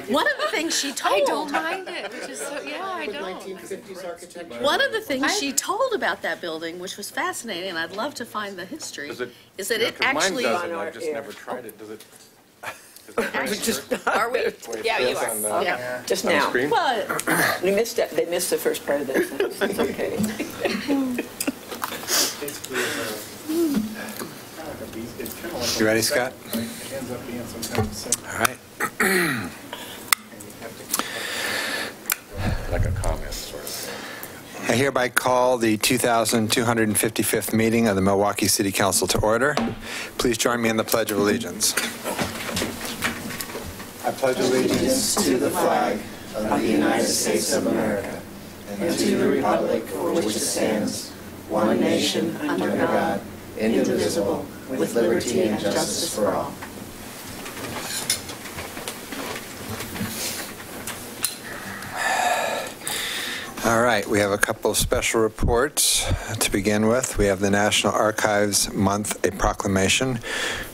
One of the things she told. I don't mind it, which is so, yeah, I don't. 1950s architecture. One of the things she told about that building, which was fascinating, and I'd love to find the history, is that it actually. Mine doesn't. I've just never tried it. Does it? Are we? Yeah, you are. Yeah. Just now. Well, We missed it. They missed the first part of this. It's okay. You ready, Scott? It ends up being some kind of segment. All right. Like a comment, sort of. I hereby call the 2255th meeting of the Milwaukee City Council to order. Please join me in the Pledge of Allegiance. I pledge allegiance to the flag of the United States of America and to the republic for which it stands, one nation under God, indivisible, with liberty and justice for all. All right, we have a couple of special reports to begin with. We have the National Archives Month, a proclamation,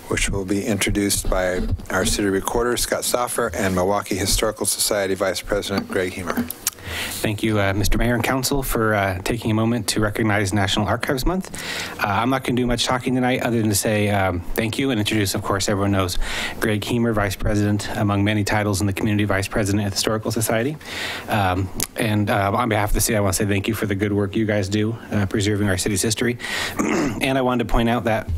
which will be introduced by our City Recorder, Scott Stoffer, and Milwaukee Historical Society Vice President Greg Heemer. Thank you, Mr. Mayor and Council, for taking a moment to recognize National Archives Month. I'm not going to do much talking tonight other than to say thank you and introduce, of course, everyone knows Greg Heemer, Vice President, among many titles in the Community Vice President at the Historical Society. And on behalf of the city, I want to say thank you for the good work you guys do preserving our city's history. And I wanted to point out that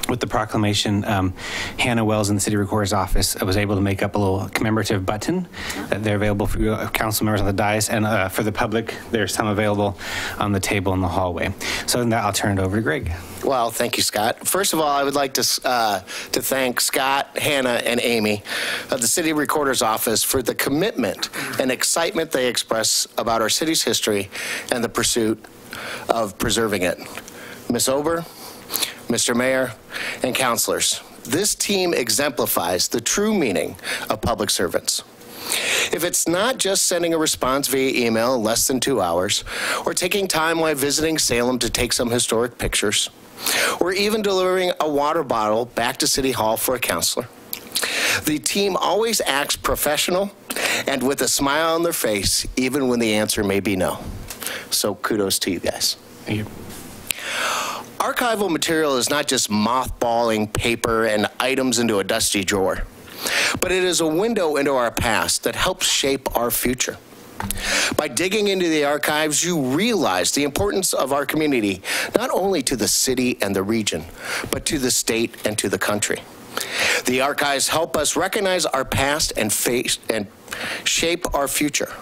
with the proclamation, Hannah Wells in the City Recorder's office was able to make up a little commemorative button that they're available for council members on the dais, and for the public, there's some available on the table in the hallway. So in that, I'll turn it over to Greg. Well, thank you, Scott. First of all, I would like to thank Scott, Hannah, and Amy of the City Recorder's Office for the commitment and excitement they express about our city's history and the pursuit of preserving it. Ms. Ober, Mr. Mayor, and councilors, this team exemplifies the true meaning of public servants. If it's not just sending a response via email in less than 2 hours, or taking time while visiting Salem to take some historic pictures, or even delivering a water bottle back to City Hall for a counselor, the team always acts professional and with a smile on their face, even when the answer may be no. So kudos to you guys. Thank you. Archival material is not just mothballing paper and items into a dusty drawer, but it is a window into our past that helps shape our future. By digging into the archives, you realize the importance of our community, not only to the city and the region, but to the state and to the country. The archives help us recognize our past and shape our future,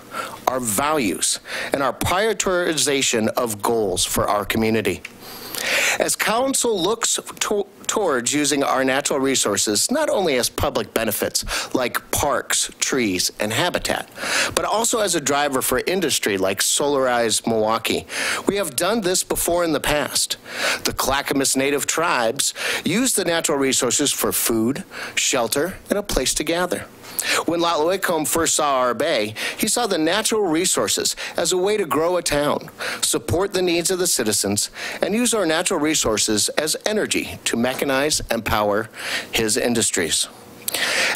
our values, and our prioritization of goals for our community. As council looks towards using our natural resources not only as public benefits like parks, trees, and habitat, but also as a driver for industry like Solarize Milwaukee, we have done this before in the past. The Clackamas Native tribes use the natural resources for food, shelter, and a place to gather. When Lot Whitcomb first saw our bay, he saw the natural resources as a way to grow a town, support the needs of the citizens, and use our natural resources as energy to mechanize and power his industries.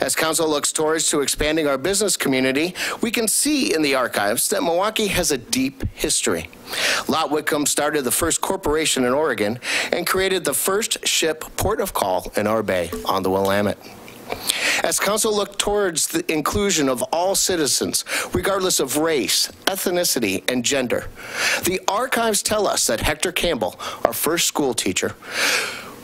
As council looks towards to expanding our business community, we can see in the archives that Milwaukee has a deep history. Lot Whitcomb started the first corporation in Oregon and created the first ship port of call in our bay on the Willamette. As council look towards the inclusion of all citizens, regardless of race, ethnicity, and gender, the archives tell us that Hector Campbell, our first school teacher,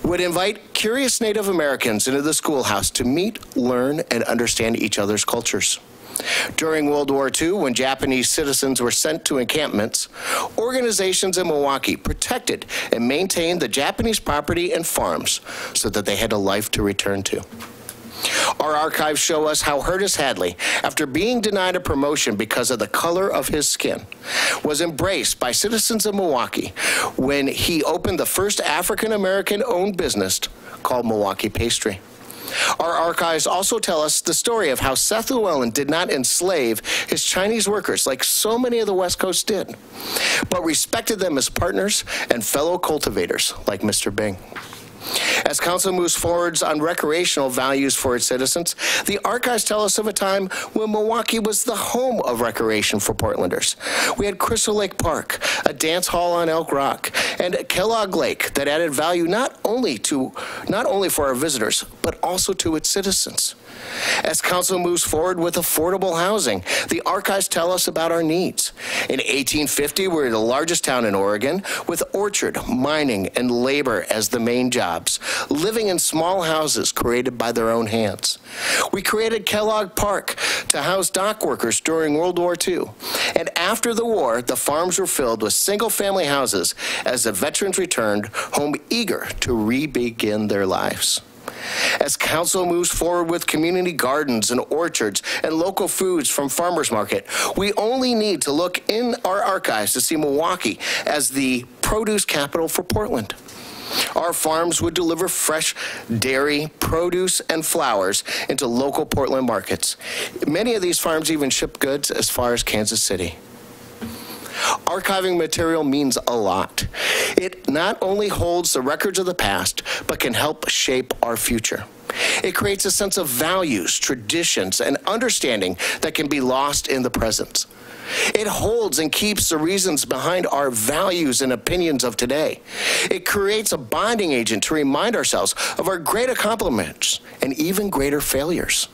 would invite curious Native Americans into the schoolhouse to meet, learn, and understand each other's cultures. During World War II, when Japanese citizens were sent to encampments, organizations in Milwaukee protected and maintained the Japanese property and farms so that they had a life to return to. Our archives show us how Curtis Hadley, after being denied a promotion because of the color of his skin, was embraced by citizens of Milwaukee when he opened the first African-American-owned business called Milwaukee Pastry. Our archives also tell us the story of how Seth Llewellyn did not enslave his Chinese workers like so many of the West Coast did, but respected them as partners and fellow cultivators like Mr. Bing. As council moves forwards on recreational values for its citizens, the archives tell us of a time when Milwaukee was the home of recreation for Portlanders. We had Crystal Lake Park, a dance hall on Elk Rock, and Kellogg Lake that added value not only for our visitors, but also to its citizens. As council moves forward with affordable housing, the archives tell us about our needs. In 1850, we were the largest town in Oregon, with orchard, mining, and labor as the main jobs, living in small houses created by their own hands. We created Kellogg Park to house dock workers during World War II. And after the war, the farms were filled with single-family houses as the veterans returned home eager to re-begin their lives. As council moves forward with community gardens and orchards and local foods from farmers market, we only need to look in our archives to see Milwaukee as the produce capital for Portland. Our farms would deliver fresh dairy, produce, and flowers into local Portland markets. Many of these farms even ship goods as far as Kansas City. Archiving material means a lot. It not only holds the records of the past, but can help shape our future. It creates a sense of values, traditions, and understanding that can be lost in the present. It holds and keeps the reasons behind our values and opinions of today. It creates a bonding agent to remind ourselves of our great accomplishments and even greater failures.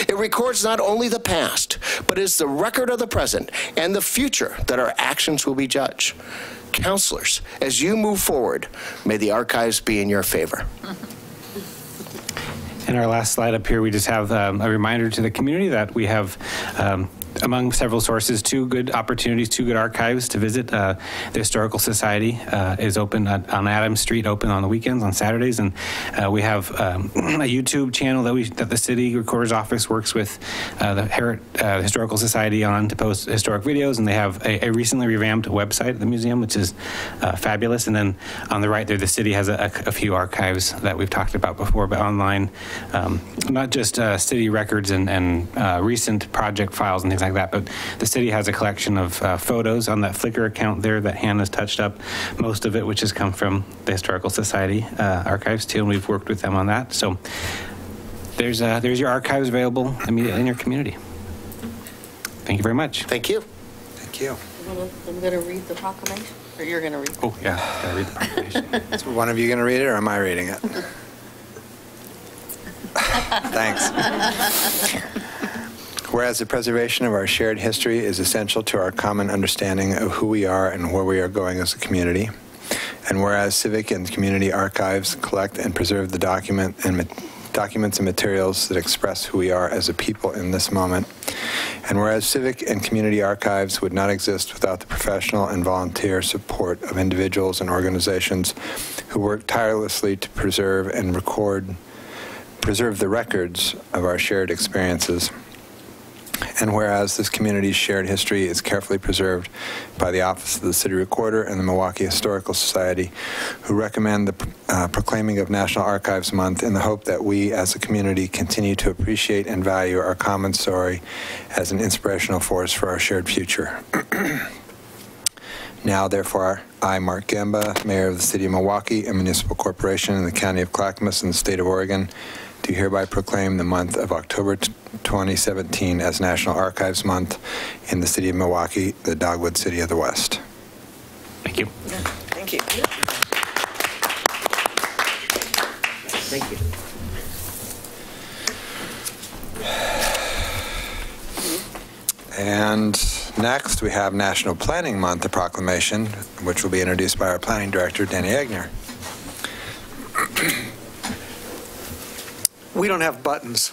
It records not only the past, but is the record of the present and the future that our actions will be judged. Counselors, as you move forward, may the archives be in your favor. In our last slide up here, we just have a reminder to the community that we have among several sources, two good opportunities, two good archives to visit. The Historical Society is open on Adams Street, open on the weekends, on Saturdays, and we have a YouTube channel that the city recorder's office works with the Historical Society on to post historic videos, and they have a recently revamped website at the museum, which is fabulous. And then on the right there, the city has a few archives that we've talked about before, but online, not just city records and recent project files and things like that, but the city has a collection of photos on that Flickr account there that Hannah's touched up, most of it which has come from the Historical Society archives too, and we've worked with them on that. So there's your archives available immediately in your community. Thank you very much. Thank you. Thank you. I'm going to read the proclamation, or you're going to read it? Oh, yeah, gotta read the proclamation. So one of you going to read it, or am I reading it? Thanks. Whereas the preservation of our shared history is essential to our common understanding of who we are and where we are going as a community, and whereas civic and community archives collect and preserve the documents and materials that express who we are as a people in this moment, and whereas civic and community archives would not exist without the professional and volunteer support of individuals and organizations who work tirelessly to preserve the records of our shared experiences. And whereas this community's shared history is carefully preserved by the Office of the City Recorder and the Milwaukee Historical Society, who recommend the proclaiming of National Archives Month in the hope that we as a community continue to appreciate and value our common story as an inspirational force for our shared future. Now, therefore, I, Mark Gamba, Mayor of the City of Milwaukee, a municipal corporation in the County of Clackamas in the state of Oregon, do hereby proclaim the month of October 2017 as National Archives Month in the City of Milwaukee, the Dogwood City of the West. Thank you. Thank you. Thank you. And next, we have National Planning Month, a proclamation, which will be introduced by our Planning Director, Danny Agnew. We don't have buttons.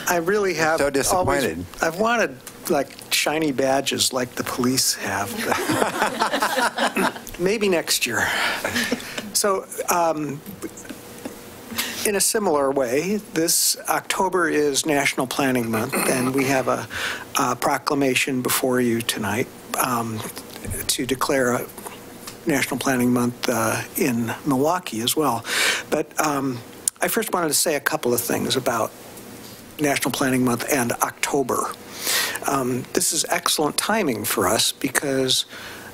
I really have. So disappointed. I've wanted like shiny badges like the police have. Maybe next year. So in a similar way, this October is National Planning Month, and we have a proclamation before you tonight to declare a National Planning Month in Milwaukee as well. But I first wanted to say a couple of things about National Planning Month and October. This is excellent timing for us because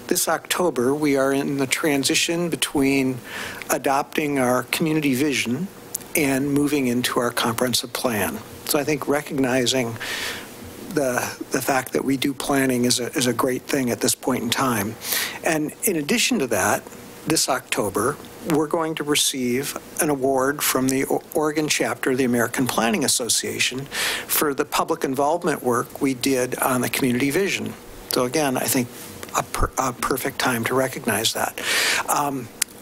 this October we are in the transition between adopting our community vision and moving into our comprehensive plan. So I think recognizing the fact that we do planning is a great thing at this point in time. And in addition to that, this October, we're going to receive an award from the Oregon chapter of the American Planning Association for the public involvement work we did on the community vision. So again, I think a perfect time to recognize that.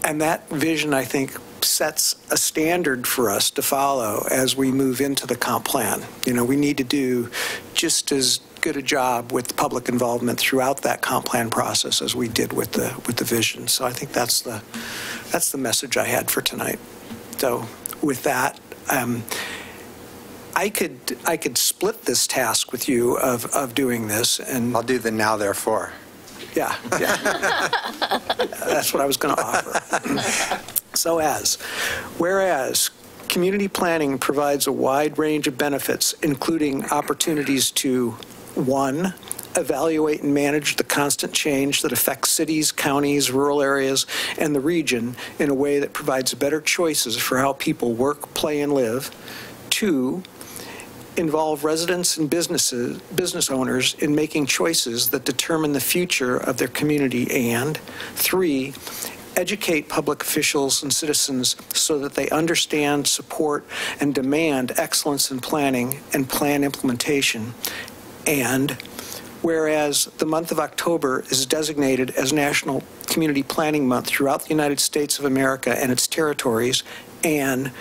And that vision, I think, sets a standard for us to follow as we move into the comp plan. You know, we need to do just as good a job with public involvement throughout that comp plan process as we did with the vision. So I think that's the message I had for tonight. So with that, I could split this task with you of doing this, and I'll do the now therefore. Yeah. That's what I was going to offer. So whereas community planning provides a wide range of benefits, including opportunities to, 1, evaluate and manage the constant change that affects cities, counties, rural areas, and the region in a way that provides better choices for how people work, play, and live. 2, involve residents and business owners in making choices that determine the future of their community. And 3, educate public officials and citizens so that they understand, support, and demand excellence in planning and plan implementation. And whereas the month of October is designated as National Community Planning Month throughout the United States of America and its territories, and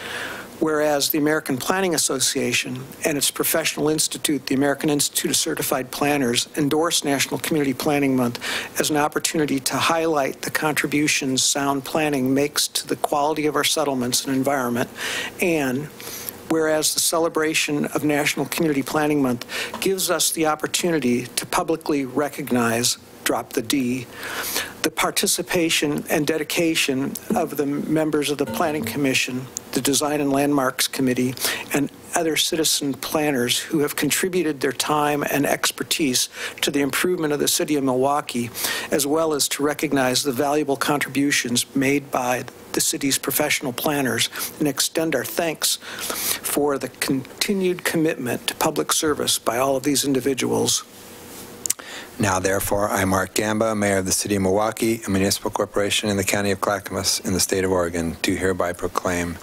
whereas the American Planning Association and its professional institute, the American Institute of Certified Planners, endorse National Community Planning Month as an opportunity to highlight the contributions sound planning makes to the quality of our settlements and environment, and whereas the celebration of National Community Planning Month gives us the opportunity to publicly recognize, drop the D, the participation and dedication of the members of the Planning Commission, the Design and Landmarks Committee, and other citizen planners who have contributed their time and expertise to the improvement of the city of Milwaukee, as well as to recognize the valuable contributions made by the city's professional planners and extend our thanks for the continued commitment to public service by all of these individuals. Now, therefore, I, Mark Gamba, Mayor of the City of Milwaukee, a municipal corporation in the County of Clackamas in the state of Oregon, do hereby proclaim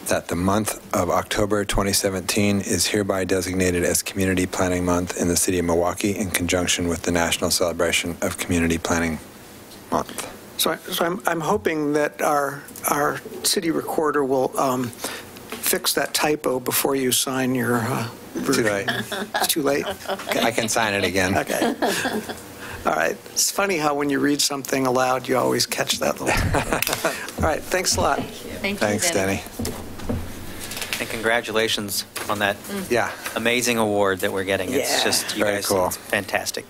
that the month of October 2017 is hereby designated as Community Planning Month in the City of Milwaukee in conjunction with the National Celebration of Community Planning Month. So I'm hoping that our city recorder will fix that typo before you sign your version. Too late. It's too late? Okay. I can sign it again. Okay. All right. It's funny how when you read something aloud, you always catch that little. All right. Thanks a lot. Thank you, Thanks, Denny. And congratulations on that Yeah. amazing award that we're getting. It's Yeah. just, you Very guys, cool. it's fantastic.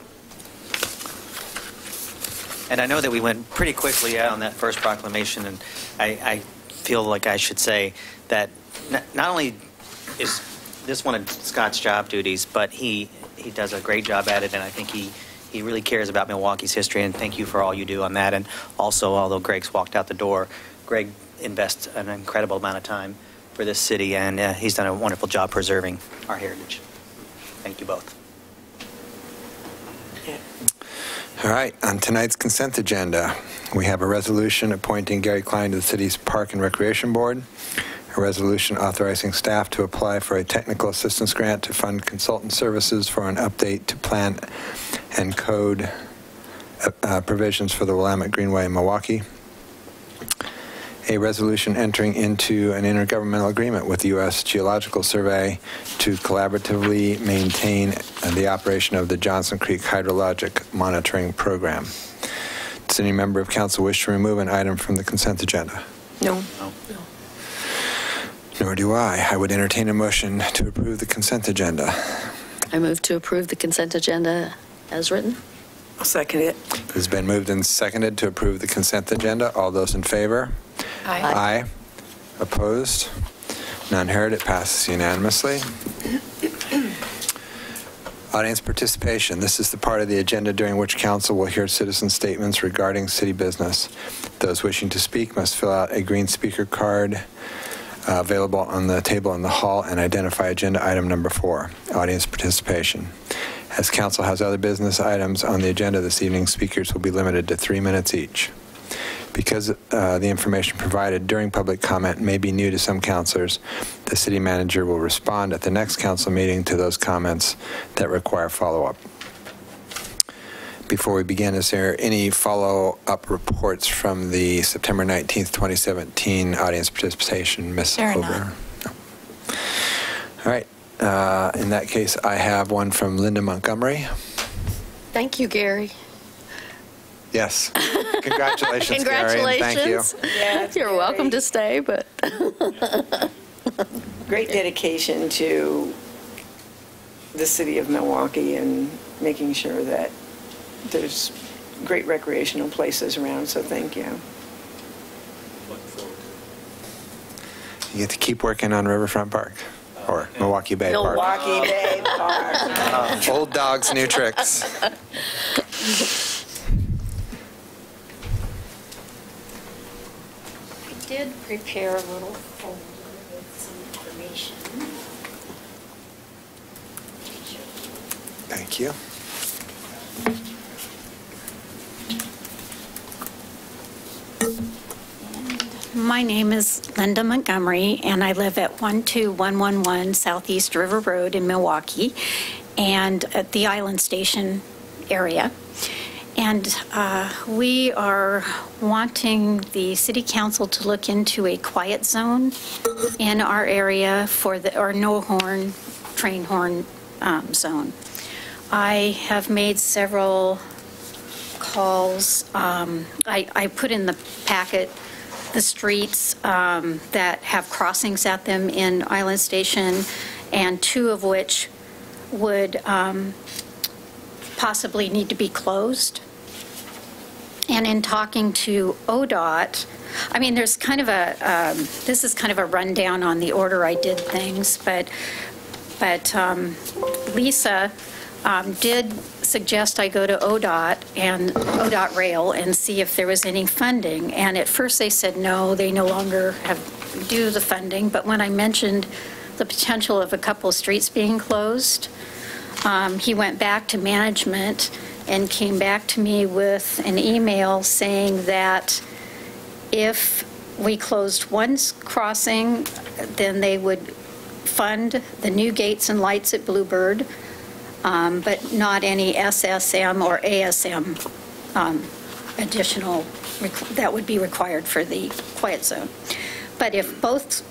And I know that we went pretty quickly on that first proclamation, and I feel like I should say that not only is this one of Scott's job duties, but he does a great job at it, and I think he really cares about Milwaukee's history, and thank you for all you do on that. And also, although Greg's walked out the door, Greg invests an incredible amount of time for this city, and he's done a wonderful job preserving our heritage. Thank you both. All right, on tonight's consent agenda, we have a resolution appointing Gary Klein to the city's Park and Recreation Board, A resolution authorizing staff to apply for a technical assistance grant to fund consultant services for an update to plan and code provisions for the Willamette Greenway in Milwaukee. A resolution entering into an intergovernmental agreement with the U.S. Geological Survey to collaboratively maintain the operation of the Johnson Creek Hydrologic Monitoring Program. Does any member of council wish to remove an item from the consent agenda? No. Nor do I. I would entertain a motion to approve the consent agenda. I move to approve the consent agenda as written. I'll second it. It has been moved and seconded to approve the consent agenda. All those in favor? Aye. Aye. Opposed? None heard. It passes unanimously. Audience participation. This is the part of the agenda during which council will hear citizen statements regarding city business. Those wishing to speak must fill out a green speaker card available on the table in the hall and identify agenda item number 4, audience participation. As council has other business items on the agenda this evening, speakers will be limited to 3 minutes each. Because the information provided during public comment may be new to some councilors, the city manager will respond at the next council meeting to those comments that require follow-up. Before we begin, is there any follow-up reports from the September 19th, 2017 audience participation, Ms. Ober? No. All right. In that case, I have one from Linda Montgomery. Thank you, Gary. Yes. Congratulations, Congratulations. Gary, and thank you. Yeah, it's You're very- welcome to stay, but Great dedication to the city of Milwaukee and making sure that there's great recreational places around, so thank you. You get to keep working on Riverfront Park or Milwaukee Bay Park. Milwaukee Bay Park. Old dogs, new tricks. I did prepare a little folder with some information. Thank you. My name is Linda Montgomery, and I live at 12111 Southeast River Road in Milwaukee, and at the Island Station area. And we are wanting the city council to look into a quiet zone in our area for our no horn, train horn zone. I have made several calls. I put in the packet the streets that have crossings at them in Island Station, and 2 of which would possibly need to be closed. And in talking to ODOT, I mean, there's kind of a, this is kind of a rundown on the order I did things, but Lisa did suggest I go to ODOT and ODOT Rail and see if there was any funding. And at first they said no, they no longer do the funding. But when I mentioned the potential of a couple of streets being closed, he went back to management and came back to me with an email saying that if we closed one crossing, then they would fund the new gates and lights at Bluebird, but not any SSM or ASM additional that would be required for the quiet zone. But if both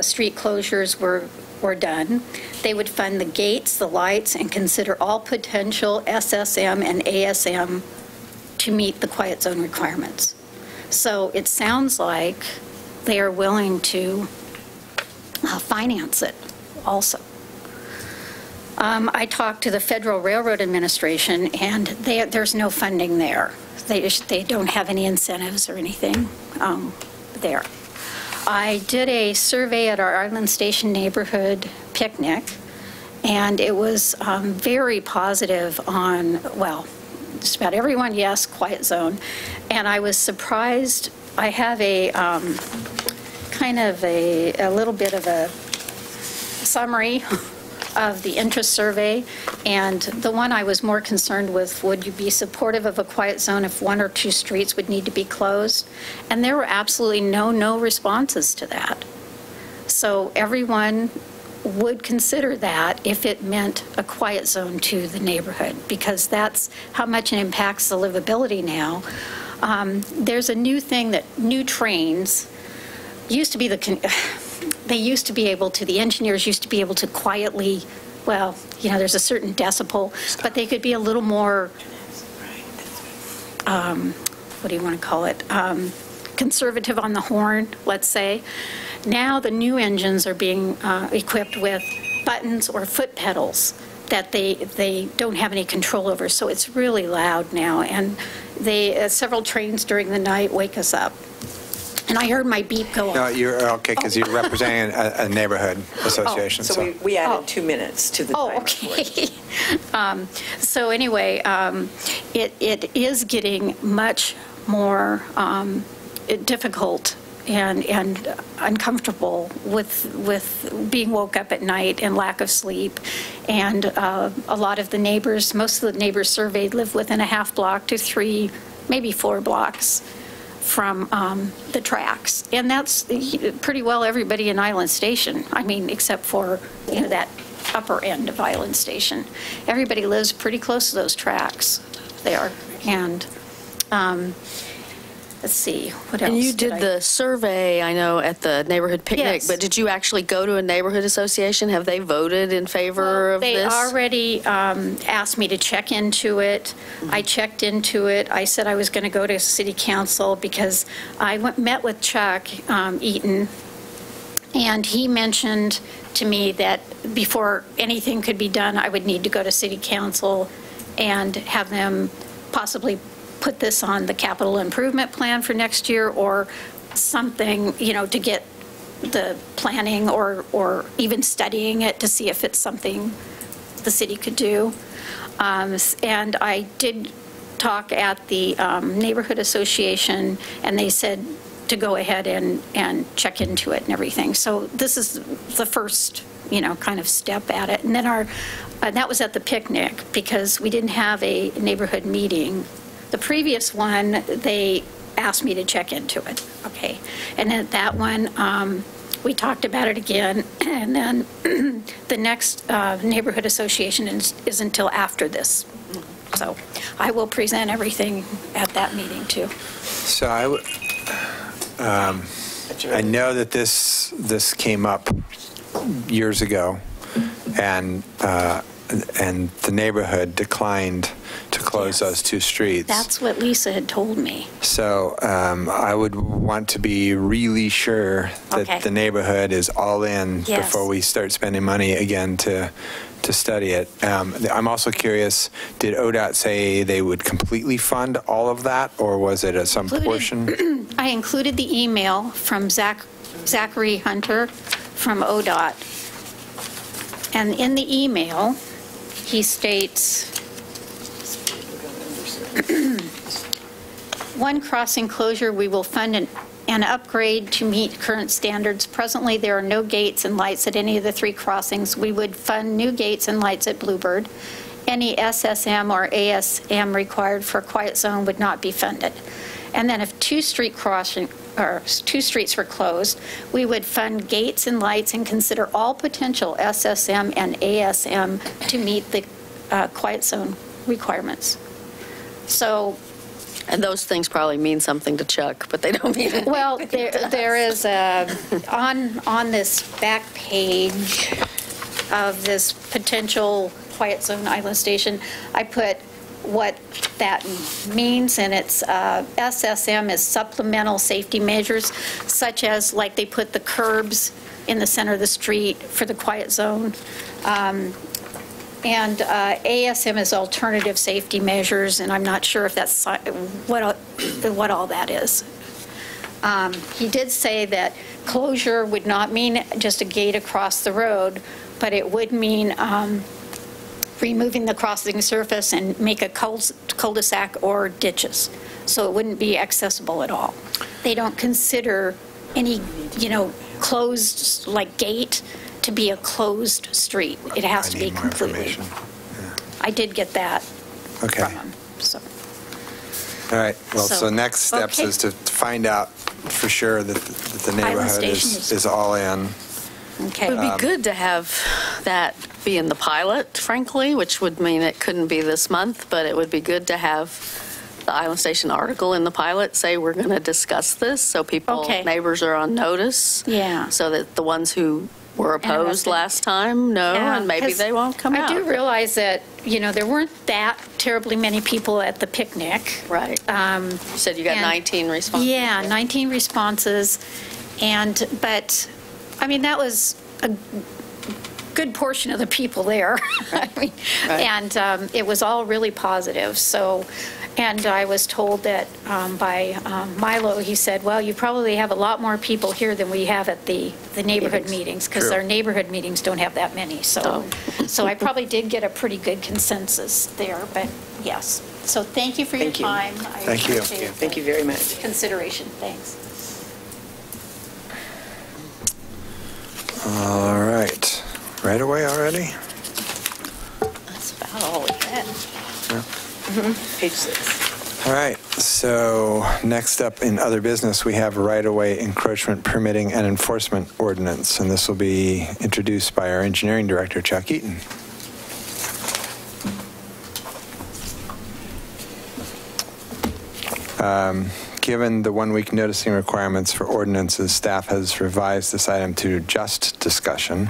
street closures were done, they would fund the gates, the lights, and consider all potential SSM and ASM to meet the quiet zone requirements. So it sounds like they are willing to finance it also. I talked to the Federal Railroad Administration, and there's no funding there. They don't have any incentives or anything there. I did a survey at our Island Station neighborhood picnic, and it was very positive on, well, just about everyone, yes, quiet zone. And I was surprised. I have a kind of a little bit of a summary of the interest survey, and the one I was more concerned with, would you be supportive of a quiet zone if 1 or 2 streets would need to be closed? And there were absolutely no responses to that. So everyone would consider that if it meant a quiet zone to the neighborhood, because that's how much it impacts the livability now. There's a new thing that new trains used to be they used to be able to, the engineers used to be able to quietly, well, there's a certain decibel, but they could be a little more, what do you want to call it? Conservative on the horn, let's say. Now the new engines are being equipped with buttons or foot pedals that they don't have any control over. So it's really loud now, and several trains during the night wake us up. And I heard my beep go off. No, you're okay, because you're representing a neighborhood association. So we added 2 minutes to the time. Okay. So anyway, it is getting much more difficult and uncomfortable with being woke up at night and lack of sleep. And a lot of the neighbors, most of the neighbors surveyed, live within a half block to 3, maybe 4 blocks from the tracks. And that's pretty well everybody in Island Station. I mean, except for, that upper end of Island Station. Everybody lives pretty close to those tracks there. And let's see, what else? And you did the survey, I know, at the neighborhood picnic, Yes. but did you actually go to a neighborhood association? Have they voted in favor of They this? already asked me to check into it. I checked into it. I said I was going to go to city council because I met with Chuck Eaton, and he mentioned to me that before anything could be done, I would need to go to city council and have them possibly put this on the capital improvement plan for next year or something, to get the planning or even studying it to see if it's something the city could do. And I did talk at the neighborhood association, and they said to go ahead and check into it and everything. So this is the first, kind of step at it. And then that was at the picnic because we didn't have a neighborhood meeting. The previous one, they asked me to check into it, okay? And then that one, we talked about it again, and then the next neighborhood association is until after this. So I will present everything at that meeting, too. So I know that this came up years ago, and the neighborhood declined to close those 2 streets. That's what Lisa had told me. So I would want to be really sure that the neighborhood is all in before we start spending money again to study it. I'm also curious, did ODOT say they would completely fund all of that, or was it some portion? I included the email from Zachary Hunter from ODOT. And in the email, he states, one crossing closure, we will fund an upgrade to meet current standards. Presently, there are no gates and lights at any of the 3 crossings. We would fund new gates and lights at Bluebird. Any SSM or ASM required for a quiet zone would not be funded. And then if 2 streets were closed, we would fund gates and lights and consider all potential SSM and ASM to meet the quiet zone requirements. So, and those things probably mean something to Chuck, but they don't mean it. Well, there is on this back page of this potential quiet zone Island Station, I put what that means, and it's SSM is supplemental safety measures, such as like they put the curbs in the center of the street for the quiet zone. And ASM is alternative safety measures, and I'm not sure if that's what all that is. He did say that closure would not mean just a gate across the road, but it would mean removing the crossing surface and make a cul-de-sac or ditches, so it wouldn't be accessible at all. They don't consider any, closed like gate to be a closed street. It has to be completely. Yeah. I did get that from him. So. All right. Well, so next steps is to find out for sure that the neighborhood is all in. Okay. It would be good to have that be in the pilot, frankly, which would mean it couldn't be this month, but it would be good to have the Island Station article in the pilot say we're going to discuss this, so people, Okay. neighbors are on notice. Yeah. So that the ones who were opposed Interesting. last time know, Yeah, and maybe 'cause they won't come out. I do realize that, there weren't that terribly many people at the picnic. Right. You said you got and- 19 responses. Yeah, 19 responses. But that was a good portion of the people there. And it was all really positive. So, and I was told that by Milo, he said, well, you probably have a lot more people here than we have at the neighborhood meetings, because our neighborhood meetings don't have that many. So, so I probably did get a pretty good consensus there, but yes. So thank you for your Thank you. time. Thank you. Thank you very much. Consideration, thanks. All right. Right away already? That's about all we had. Page 6. All right. So next up in other business, we have right-of-way encroachment permitting and enforcement ordinance, and this will be introduced by our engineering director, Chuck Eaton. Given the one-week noticing requirements for ordinances, staff has revised this item to just discussion.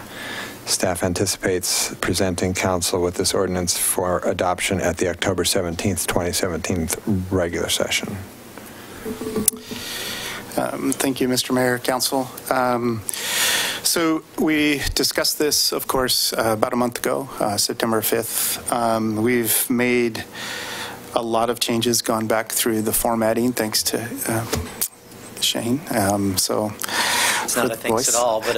Staff anticipates presenting council with this ordinance for adoption at the October 17th, 2017 regular session. Thank you, Mr. Mayor, Council. So we discussed this, of course, about a month ago, September 5th. We've made a lot of changes, gone back through the formatting, thanks to Shane. So It's not a thanks at all, but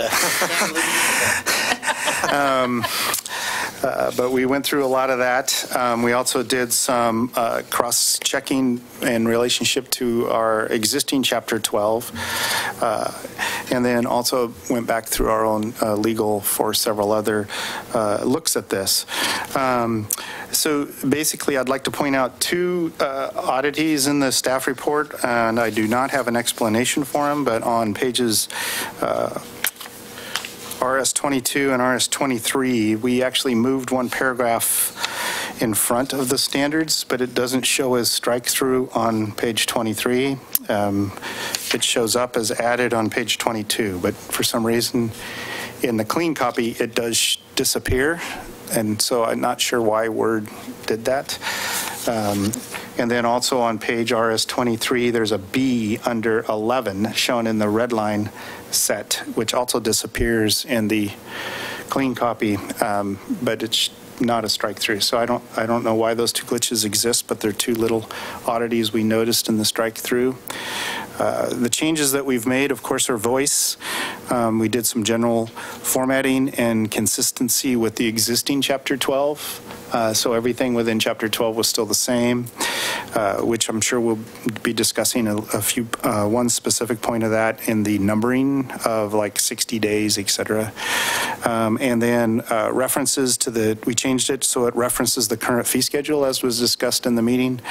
but we went through a lot of that. We also did some cross-checking in relationship to our existing Chapter 12, and then also went back through our own legal for several other looks at this. So basically, I'd like to point out two oddities in the staff report, and I do not have an explanation for them, but on pages RS-22 and RS-23, we actually moved one paragraph in front of the standards, but it doesn't show as strike-through on page 23. It shows up as added on page 22, but for some reason, in the clean copy, it does disappear, and so I'm not sure why Word did that. And then also on page RS-23, there's a B under 11 shown in the red line set, which also disappears in the clean copy, but it's not a strike-through. So I don't know why those two glitches exist, but they're two little oddities we noticed in the strike-through. The changes that we've made, of course, are voice. We did some general formatting and consistency with the existing Chapter 12. So everything within Chapter 12 was still the same, which I'm sure we'll be discussing one specific point of that in the numbering of like 60 days, et cetera. And then references to we changed it so it references the current fee schedule as was discussed in the meeting.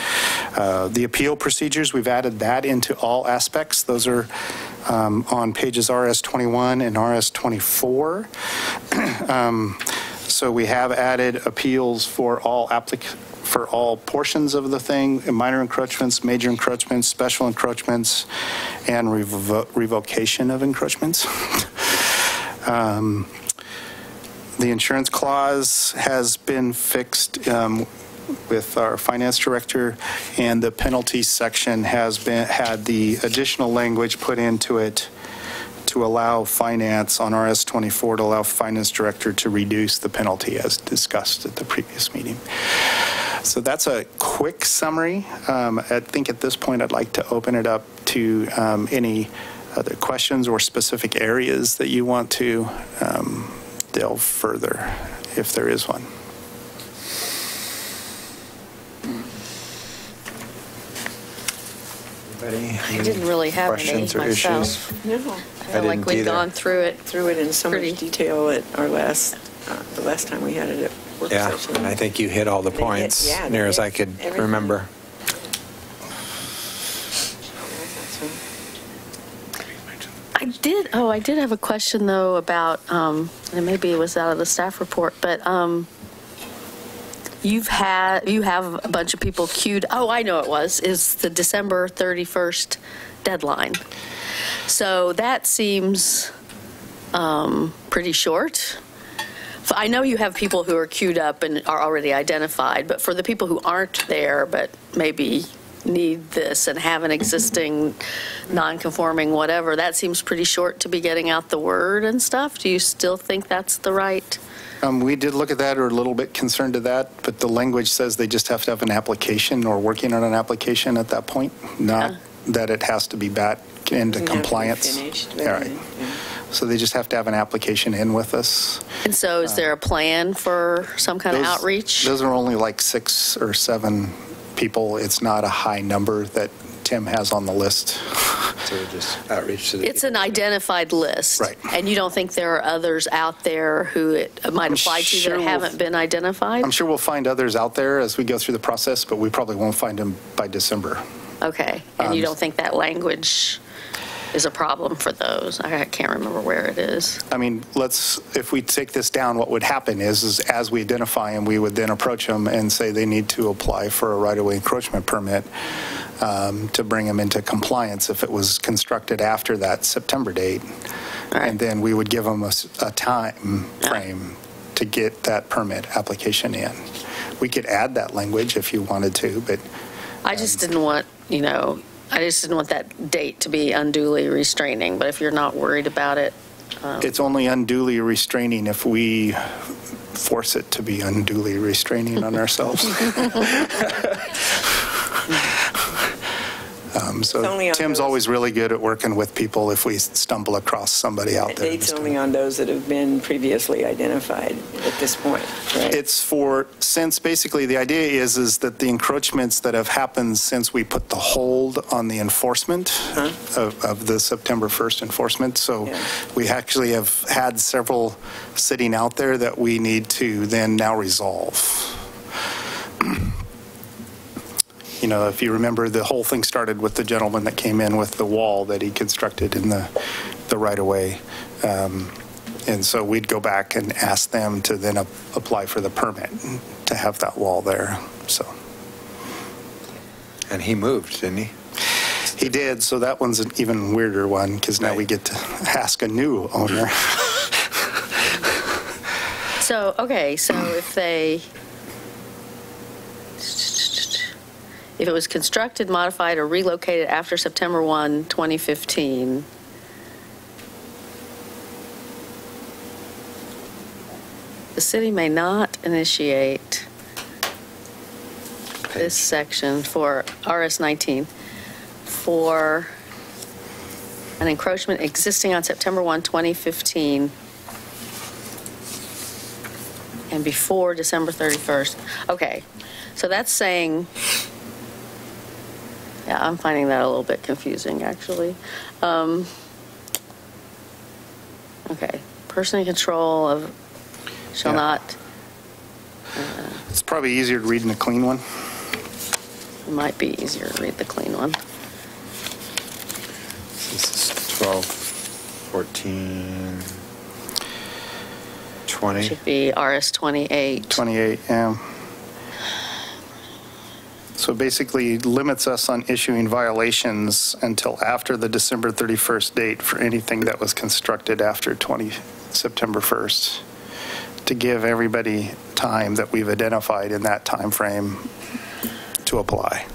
The appeal procedures, we've added that into all aspects. Those are on pages RS-21 and RS-24. So we have added appeals for all portions of the thing: minor encroachments, major encroachments, special encroachments, and revocation of encroachments. The insurance clause has been fixed with our finance director, and the penalty section has had the additional language put into it to allow finance on RS-24 to allow finance director to reduce the penalty as discussed at the previous meeting. So that's a quick summary. I think at this point I'd like to open it up to any other questions or specific areas that you want to delve further, if there is one. I didn't really have any Questions or myself. issues? No. I feel like didn't we've either. gone through it. Through it in so Pretty. much detail at our the last time we had it at work Yeah, session. and I think you hit all the They hit- points, yeah, near they as hit I could everything. remember. Oh, I did have a question, though, about, and maybe it was out of the staff report, but you have a bunch of people queued. Oh, I know it was. Is the December 31st deadline. So that seems pretty short. I know you have people who are queued up and are already identified, but for the people who aren't there but maybe need this and have an existing non-conforming whatever, that seems pretty short to be getting out the word and stuff. Do you still think that's the right? We did look at that, or a little bit concerned to that, but the language says they just have to have an application or working on an application at that point, not that it has to be back into compliance. All right. So they just have to have an application in with us. And so is there a plan for some kind of outreach? Those are only like 6 or 7 people. It's not a high number that Tim has on the list. So just outreach to the It's an identified list. Right. And you don't think there are others out there who it might apply to that haven't been identified? I'm sure we'll find others out there as we go through the process, but we probably won't find them by December. Okay. And you don't think that language is a problem for those? I can't remember where it is. I mean, if we take this down, what would happen is as we identify them, we would then approach them and say they need to apply for a right-of-way encroachment permit to bring them into compliance if it was constructed after that September date. Right. And then we would give them a time frame to get that permit application in. We could add that language if you wanted to, but I just didn't want, I just didn't want that date to be unduly restraining, but if you're not worried about it. It's only unduly restraining if we force it to be unduly restraining on ourselves. So Tim's always really good at working with people if we stumble across somebody out there. Date's only on those that have been previously identified at this point, right? It's since basically the idea is that the encroachments that have happened since we put the hold on the enforcement of the September 1st enforcement. So we actually have had several sitting out there that we need to then now resolve. If you remember, the whole thing started with the gentleman that came in with the wall that he constructed in the right-of-way. And so we'd go back and ask them to then apply for the permit to have that wall there. So. And he moved, didn't he? He did, so that one's an even weirder one, because now we get to ask a new owner. So if it was constructed, modified, or relocated after September 1, 2015, the city may not initiate this section for RS 19 for an encroachment existing on September 1, 2015 and before December 31st. Okay, so that's saying... Yeah, I'm finding that a little bit confusing, actually. Okay, person in control of shall not. It's probably easier to read in the clean one. It might be easier to read the clean one. This is 12, 14, 20. It should be RS 28. 28, yeah. So basically limits us on issuing violations until after the December 31st date for anything that was constructed after September 1st, to give everybody time that we've identified in that time frame to apply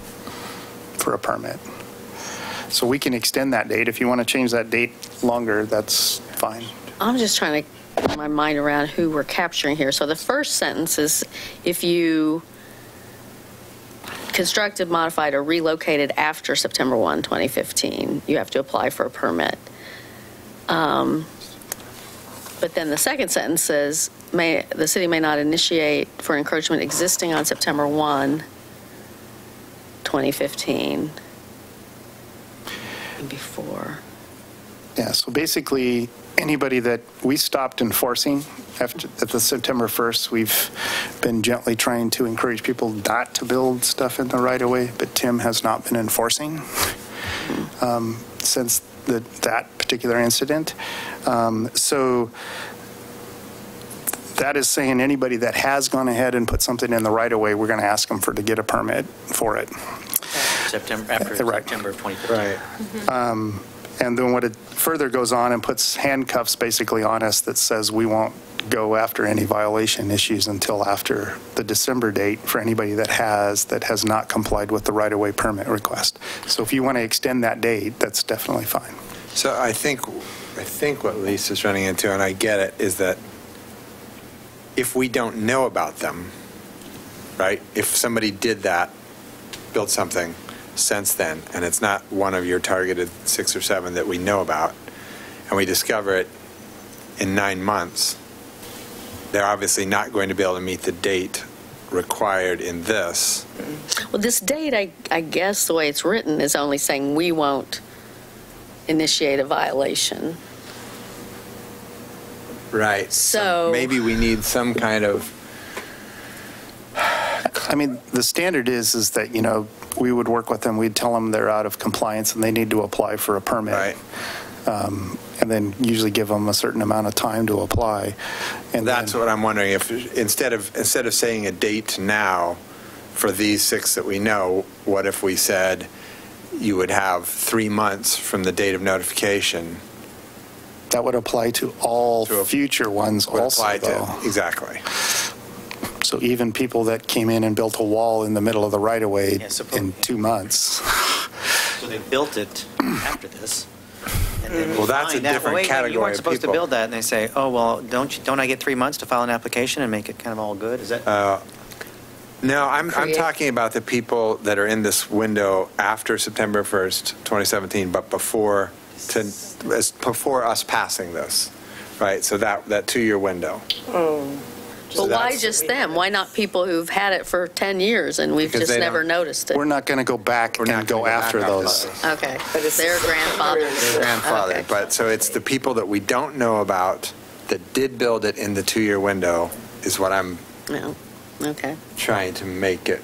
for a permit. So we can extend that date. If you want to change that date longer, that's fine. I'm just trying to get my mind around who we're capturing here. So the first sentence is if you constructed, modified, or relocated after September 1, 2015, you have to apply for a permit. But then the second sentence says, the city may not initiate for encroachment existing on September 1, 2015, and before. Yeah, so basically, anybody that we stopped enforcing at the September 1st, we've been gently trying to encourage people not to build stuff in the right-of-way, but Tim has not been enforcing since that particular incident. So that is saying anybody that has gone ahead and put something in the right-of-way, we're going to ask them to get a permit for it. After Right. September of 2015. Right. And then what it further goes on and puts handcuffs basically on us that says we won't go after any violation issues until after the December date for anybody that has not complied with the right-of-way permit request. So if you want to extend that date, that's definitely fine. So I think what Lisa's running into, and I get it, is that if we don't know about them, right? If somebody did that, built something since then, and it's not one of your targeted 6 or 7 that we know about, and we discover it in 9 months, they're obviously not going to be able to meet the date required in this. Well, this date, I guess the way it's written is only saying we won't initiate a violation. Right. So maybe we need some kind of... I mean, the standard is that, you know, we would work with them, we'd tell them they're out of compliance and they need to apply for a permit. Right. And then usually give them a certain amount of time to apply. And That's what I'm wondering, if instead of saying a date now for these 6 that we know, what if we said you would have 3 months from the date of notification? That would apply to all future ones also, though. Exactly. So even people that came in and built a wall in the middle of the right-of-way in 2 months. So they built it after this. And then Well, that's a find out, different wait, category you weren't of supposed people. to build that, and they say, oh, well, don't I get 3 months to file an application and make it kind of all good? Is that? No, I'm talking about the people that are in this window after September 1st, 2017, but before us passing this, right? So that 2-year window. But why just them? Why not people who've had it for 10 years and we've Because just they never don't- noticed it? We're not going to go back and go after those. Okay, their grandfather. Grandfather, Okay. but so it's the people that we don't know about that did build it in the 2-year window is what I'm No, okay. trying to make it.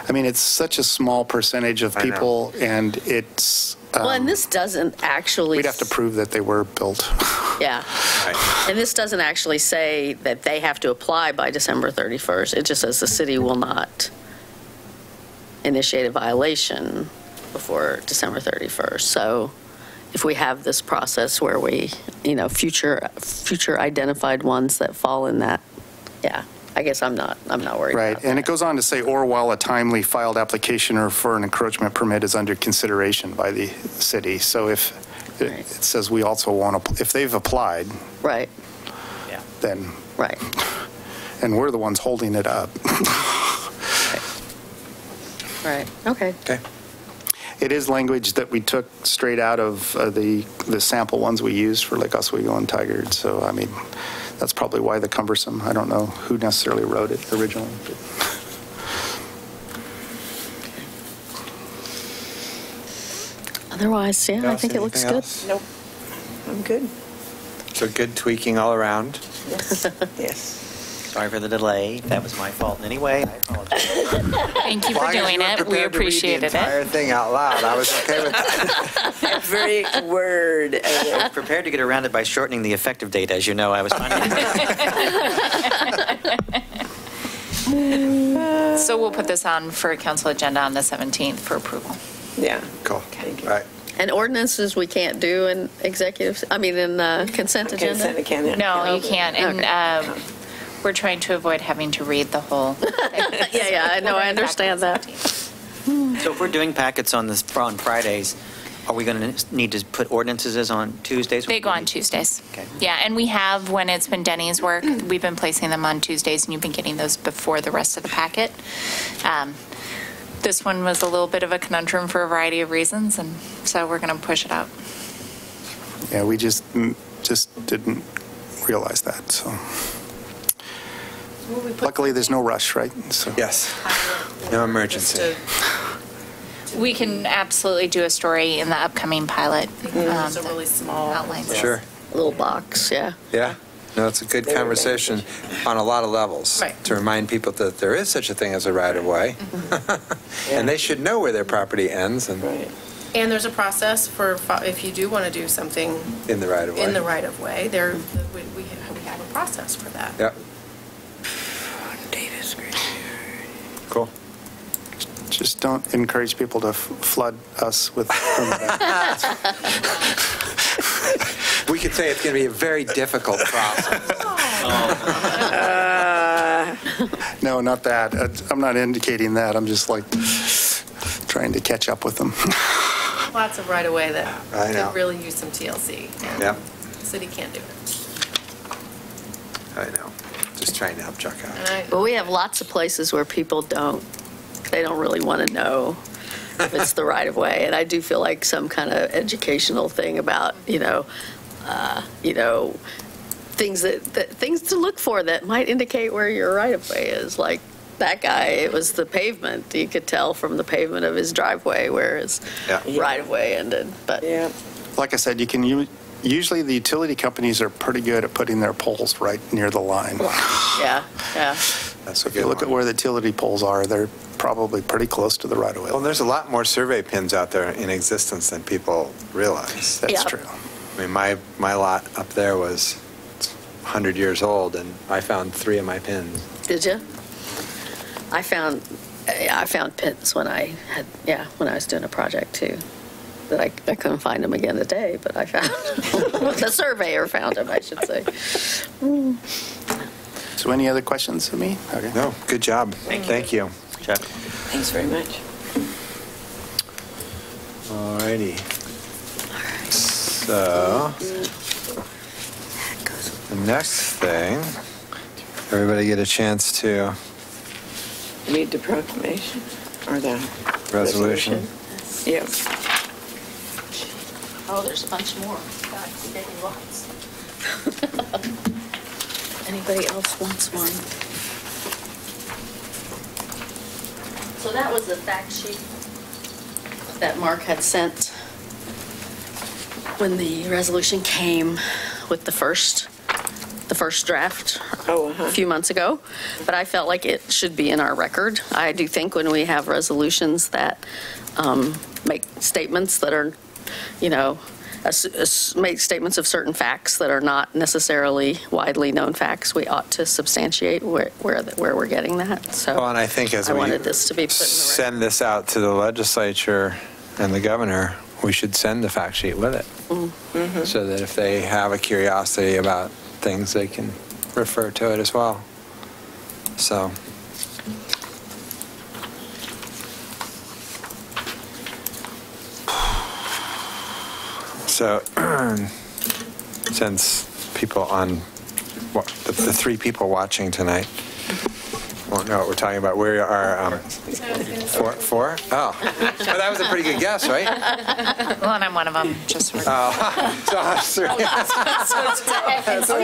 I mean, it's such a small percentage of I know. people, and it's... Well, and this doesn't actually... We'd have to prove that they were built. Yeah. Right. And this doesn't actually say that they have to apply by December 31st. It just says the city will not initiate a violation before December 31st. So if we have this process where we, you know, future identified ones that fall in that, yeah, I guess I'm not worried Right, about and that. it goes on to say, or while a timely filed application or for an encroachment permit is under consideration by the city. So if it says we also want to, if they've applied, Right, then, right. and we're the ones holding it up. Right, okay. Okay. It is language that we took straight out of the sample ones we used for Lake Oswego and Tigard. So, I mean, that's probably why the cumbersome. I don't know who necessarily wrote it originally. But. Otherwise, yeah, I think it looks good. Nope, I'm good. So good tweaking all around. Yes, yes. Sorry for the delay. If that was my fault in any way, I apologize. Thank you for doing it. We appreciated the entire it. thing out loud. I was okay with that. Every word. I was prepared to get around it by shortening the effective date, as you know. I was finding So we'll put this on for council agenda on the 17th for approval. Yeah. Cool. Thank you. Right. And ordinances we can't do in executive, I mean, in consent agenda? Consent agenda. No, you can't. And we're trying to avoid having to read the whole. Yeah, I know, I understand that. So if we're doing packets on Fridays, are we going to need to put ordinances on Tuesdays? They go on Tuesdays. Okay. Yeah, and we have, when it's been Denny's work, we've been placing them on Tuesdays, and you've been getting those before the rest of the packet. This one was a little bit of a conundrum for a variety of reasons, and so we're going to push it out. Yeah, we just didn't realize that. So luckily, there's no rush, right? So. Yes. No emergency. We can absolutely do a story in the upcoming pilot. It's a really small outlines. Sure. Little box, yeah. Yeah. No, it's a good conversation on a lot of levels. Right. To remind people that there is such a thing as a right-of-way. And they should know where their property ends. And Right. And there's a process for, if you do want to do something In the right of way. in the right of way, there, we have a process for that. Yep. Data screen. Cool. Just don't encourage people to flood us with We could say it's going to be a very difficult process. No, not that. I'm not indicating that. I'm just like trying to catch up with them. Lots of right-of-way that I know. could really use some TLC. And Yep. the city can't do it. I know. Just trying to help Chuck out. And But we have lots of places where people they don't really want to know if it's the right of way. And I do feel like some kind of educational thing about, things things to look for that might indicate where your right of way is. Like that guy, it was the pavement. You could tell from the pavement of his driveway where his right of way ended. But Yeah. Like I said, usually the utility companies are pretty good at putting their poles right near the line. yeah. So if you look at where the utility poles are, they're probably pretty close to the right of way. Well, there's a lot more survey pins out there in existence than people realize. That's Yeah. true. I mean, my lot up there was 100 years old, and I found 3 of my pins. Did you? I found pins when I was doing a project too. That I couldn't find them again today, but I found the surveyor found them, I should say. So any other questions of me? Okay. No, good job. Thank you. Chuck? Thanks very much. All righty. So, the next thing, everybody get a chance to Read the proclamation or the resolution. Yeah. Oh, there's a bunch more. God, you gave me lots. Anybody else wants one? So that was the fact sheet that Mark had sent when the resolution came with the first draft a few months ago. But I felt like it should be in our record. I do think when we have resolutions that make statements that are, make statements of certain facts that are not necessarily widely known facts, we ought to substantiate where we're getting that. So Well, and I think as I we wanted this to be put in the record. send this out to the legislature and the governor, we should send the fact sheet with it. Mm-hmm. So that if they have a curiosity about things, they can refer to it as well. So. So, since people the 3 people watching tonight won't know what we're talking about, we are, 4? Oh, well, that was a pretty good guess, right? Well, and I'm one of them, just for... So I was 3. Oh,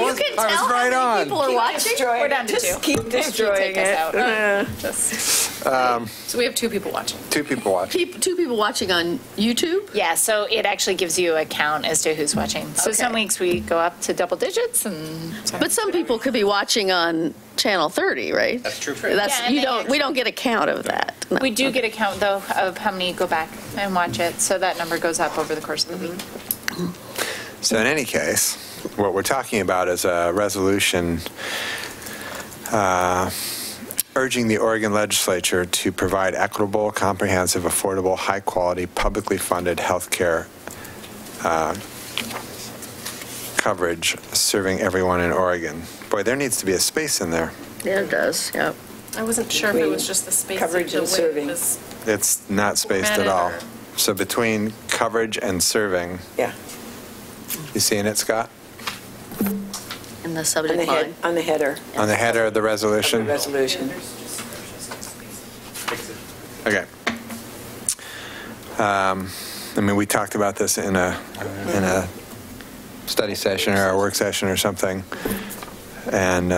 you can tell I was right how many on. people are watching? We're down to 2. Just keep destroying it. so we have 2 people watching. 2 people watching. 2 people watching on YouTube? Yeah, so it actually gives you a count as to who's watching. So some Okay. weeks we go up to double digits, and But some people could be watching on Channel 30, right? That's true. Yeah, and We don't get a count of that. No. we do get a count, though, of how many go back and watch it, so that number goes up over the course of the week. So in any case, what we're talking about is a resolution urging the Oregon legislature to provide equitable, comprehensive, affordable, high-quality, publicly funded health care coverage serving everyone in Oregon. Boy, there needs to be a space in there. Yeah, it does, yeah. I wasn't sure if it was just the space. Coverage and serving. It's not spaced at all. So between coverage and serving, Yeah. you seeing it, Scott? In the On subject the line. on the header On the header of the of the resolution? resolution. Okay. I mean, we talked about this in a study session or a work session or something, and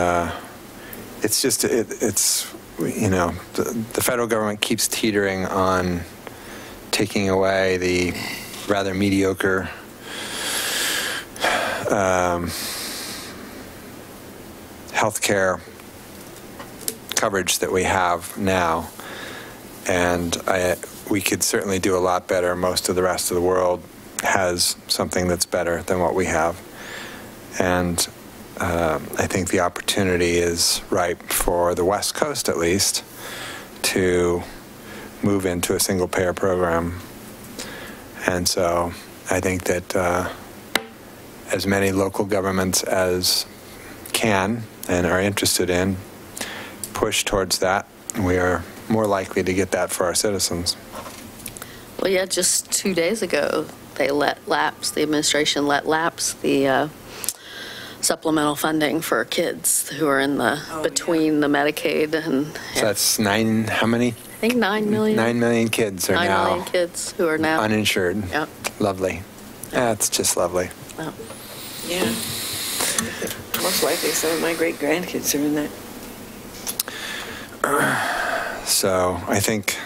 it's just it's the federal government keeps teetering on taking away the rather mediocre healthcare coverage that we have now. And we could certainly do a lot better. Most of the rest of the world has something that's better than what we have. And I think the opportunity is ripe for the West Coast, at least, to move into a single-payer program. And so I think that as many local governments as can and are interested in push towards that, we are more likely to get that for our citizens. Well, yeah, just 2 days ago, they the administration let lapse the supplemental funding for kids who are in the, between the Medicaid and. So that's how many? I think 9 million. 9 million kids are 9 now. 9 million kids who are now. Uninsured. Yep. Lovely. That's just lovely. Wow. Yeah. Most likely some of my great-grandkids are in that. So I think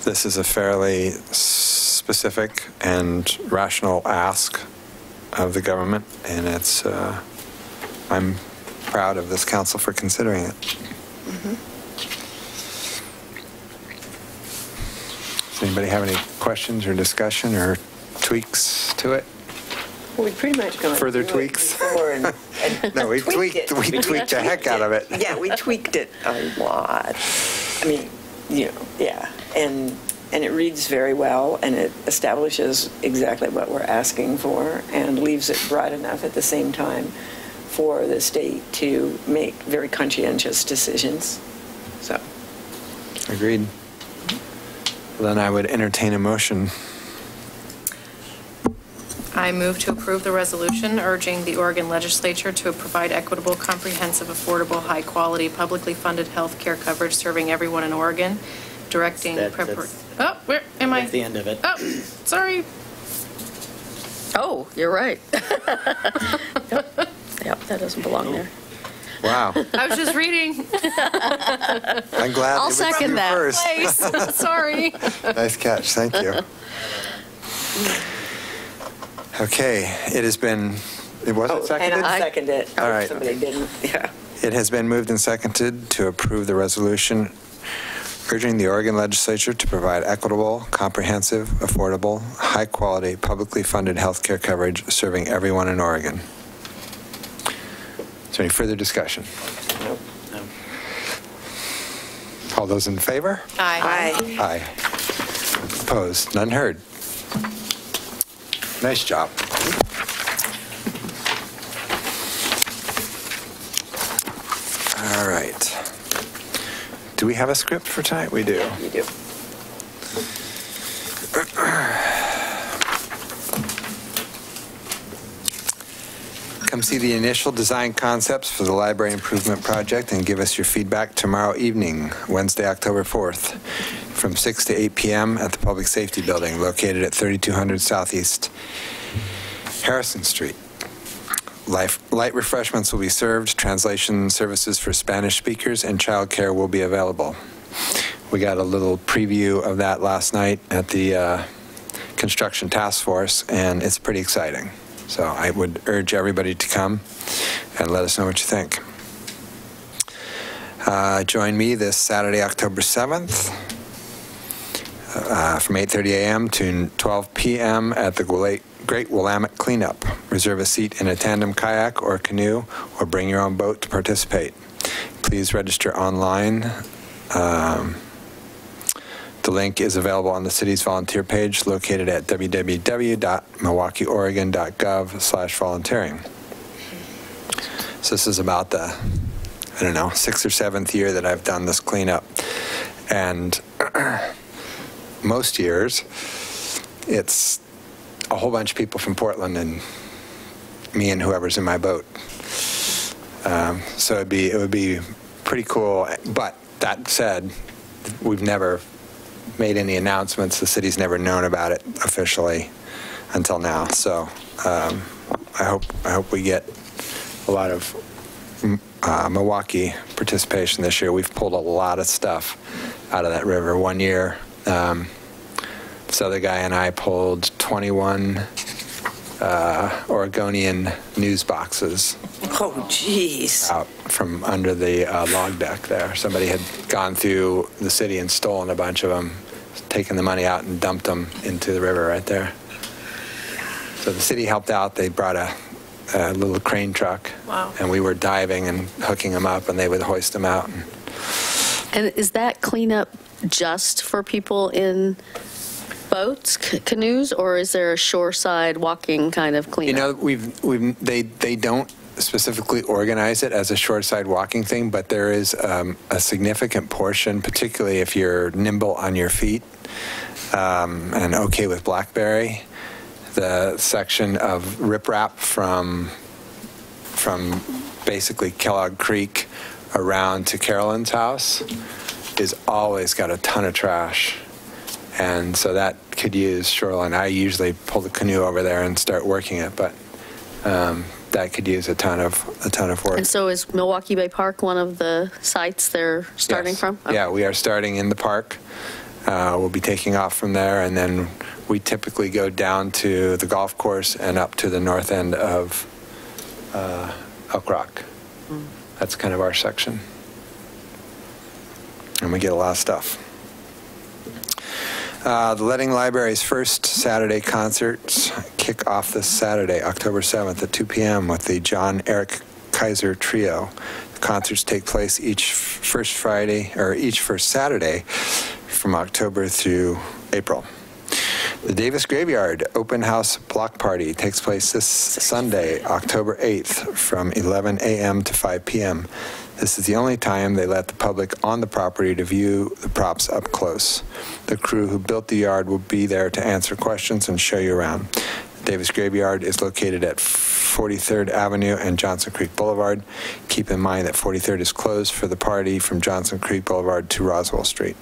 this is a fairly specific and rational ask of the government, and it's I'm proud of this council for considering it. Mm-hmm. Does anybody have any questions or discussion or tweaks to it? Well, we pretty much gone Further through it tweaks? before and No, we tweaked the heck out of it. Yeah, we tweaked it a lot. I mean, yeah. And it reads very well, and it establishes exactly what we're asking for and leaves it broad enough at the same time for the state to make very conscientious decisions. So. Agreed. Then I would entertain a motion. I move to approve the resolution urging the Oregon legislature to provide equitable, comprehensive, affordable, high-quality, publicly funded health care coverage serving everyone in Oregon, directing Oh, where am I? At the end of it. Oh, sorry. Oh, you're right. Yep, that doesn't belong there. Wow. I was just reading. I'm glad I'll it was second you that. first. Nice. Sorry. Nice catch. Thank you. Okay, it has been, was it seconded? And I second it. All right. Somebody didn't, yeah. It has been moved and seconded to approve the resolution urging the Oregon legislature to provide equitable, comprehensive, affordable, high-quality, publicly funded health care coverage serving everyone in Oregon. Is there any further discussion? Nope. No. All those in favor? Aye. Aye. Opposed? None heard. Nice job. All right. Do we have a script for tonight? We do. You do. Come see the initial design concepts for the library improvement project and give us your feedback tomorrow evening, Wednesday, October 4th, from 6 to 8 p.m. at the Public Safety Building located at 3200 Southeast Harrison Street. Light refreshments will be served, translation services for Spanish speakers, and childcare will be available. We got a little preview of that last night at the construction task force, and it's pretty exciting. So I would urge everybody to come and let us know what you think. Join me this Saturday, October 7th from 8:30 a.m. to 12 p.m. at the Great Willamette Cleanup. Reserve a seat in a tandem kayak or canoe or bring your own boat to participate. Please register online. The link is available on the city's volunteer page located at www.milwaukeeoregon.gov/volunteering. So this is about the, 6th or 7th year that I've done this cleanup. And most years, it's a whole bunch of people from Portland and me and whoever's in my boat. So it would be pretty cool. But that said, we've never made any announcements. The city's never known about it officially until now. So I hope we get a lot of Milwaukee participation this year. We've pulled a lot of stuff out of that river. One year, this other guy and I pulled 21 Oregonian news boxes. Oh, geez. Out from under the log deck there. Somebody had gone through the city and stolen a bunch of them taken the money out and dumped them into the river right there. So the city helped out. They brought a little crane truck. Wow. And we were diving and hooking them up, and they would hoist them out. And is that cleanup just for people in boats, canoes, or is there a shoreside walking kind of cleanup? You know, they don't specifically organize it as a shoreside walking thing, but there is a significant portion, particularly if you're nimble on your feet and okay with Blackberry, the section of riprap from basically Kellogg Creek around to Carolyn's house is always got a ton of trash. And so that could use shoreline. I usually pull the canoe over there and start working it, but that could use a ton of work. And so is Milwaukee Bay Park one of the sites they're starting Yes. from? Okay. Yeah, we are starting in the park. We'll be taking off from there, and then we typically go down to the golf course and up to the north end of Elk Rock. That's kind of our section. And we get a lot of stuff. The Letting Library's first Saturday concerts kick off this Saturday, October 7th at 2 p.m. with the John Eric Kaiser Trio. The concerts take place each first Saturday from October through April. The Davis Graveyard Open House Block Party takes place this Sunday, October 8th from 11 a.m. to 5 p.m. This is the only time they let the public on the property to view the props up close. The crew who built the yard will be there to answer questions and show you around. The Davis Graveyard is located at 43rd Avenue and Johnson Creek Boulevard. Keep in mind that 43rd is closed for the party from Johnson Creek Boulevard to Roswell Street.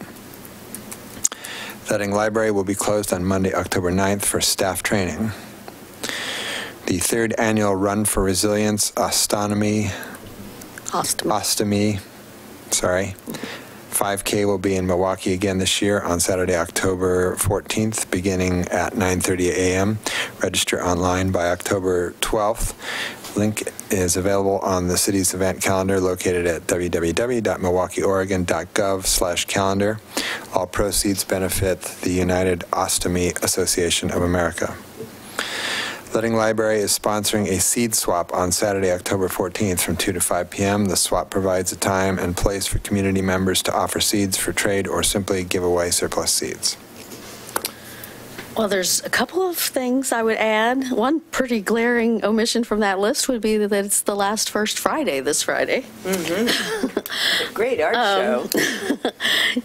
Letting Library will be closed on Monday, October 9th for staff training. The third annual Run for Resilience Ostomy 5K will be in Milwaukee again this year on Saturday, October 14th, beginning at 9:30 a.m. Register online by October 12th. Link is available on the city's event calendar located at www.milwaukeeoregon.gov/calendar. All proceeds benefit the United Ostomy Association of America. Letting Library is sponsoring a seed swap on Saturday, October 14th from 2 to 5 p.m. The swap provides a time and place for community members to offer seeds for trade or simply give away surplus seeds. Well, there's a couple of things I would add. One pretty glaring omission from that list would be that it's the last First Friday this Friday. Mm-hmm. Great art show.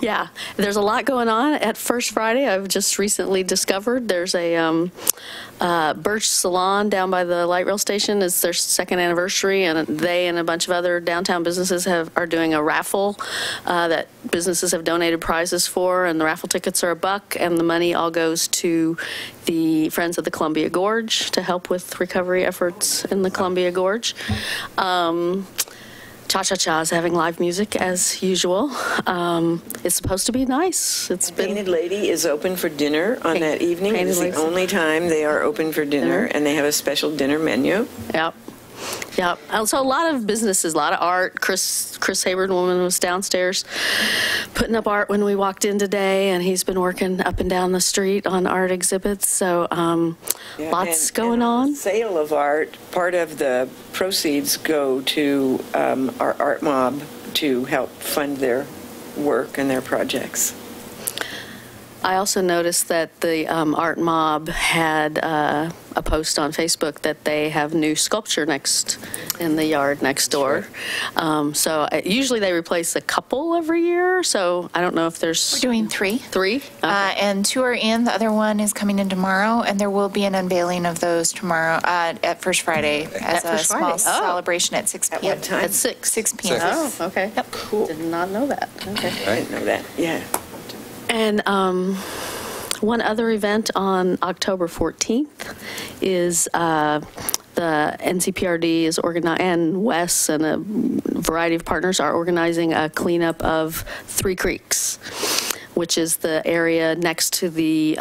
Yeah, there's a lot going on at First Friday. I've just recently discovered there's a Birch Salon down by the light rail station. It's their second anniversary, and they and a bunch of other downtown businesses are doing a raffle that businesses have donated prizes for, and the raffle tickets are $1, and the money all goes to the Friends of the Columbia Gorge to help with recovery efforts in the Columbia Gorge. Cha-Cha-Cha is having live music as usual. It's supposed to be nice. Painted Lady is open for dinner on that evening. It's the only time they are open for dinner, and they have a special dinner menu. Yep. Yep. So a lot of businesses, a lot of art. Chris Hayward, woman, was downstairs putting up art when we walked in today, and he's been working up and down the street on art exhibits. So lots going on. Sale of art, part of the proceeds go to our art mob to help fund their work and their projects. I also noticed that the Art Mob had a post on Facebook that they have new sculpture in the yard next door. So usually they replace a couple every year, so I don't know if there's... We're doing 3. 3? Okay. And 2 are in. The other one is coming in tomorrow, and there will be an unveiling of those tomorrow at First Friday as a small celebration at 6 p.m. At what time? At 6. 6 p.m. Oh, okay. Yep. Cool. Did not know that. Okay. I didn't know that, yeah. And one other event on October 14th is the NCPRD is organizing, and Wes and a variety of partners are organizing a cleanup of Three Creeks, which is the area next to the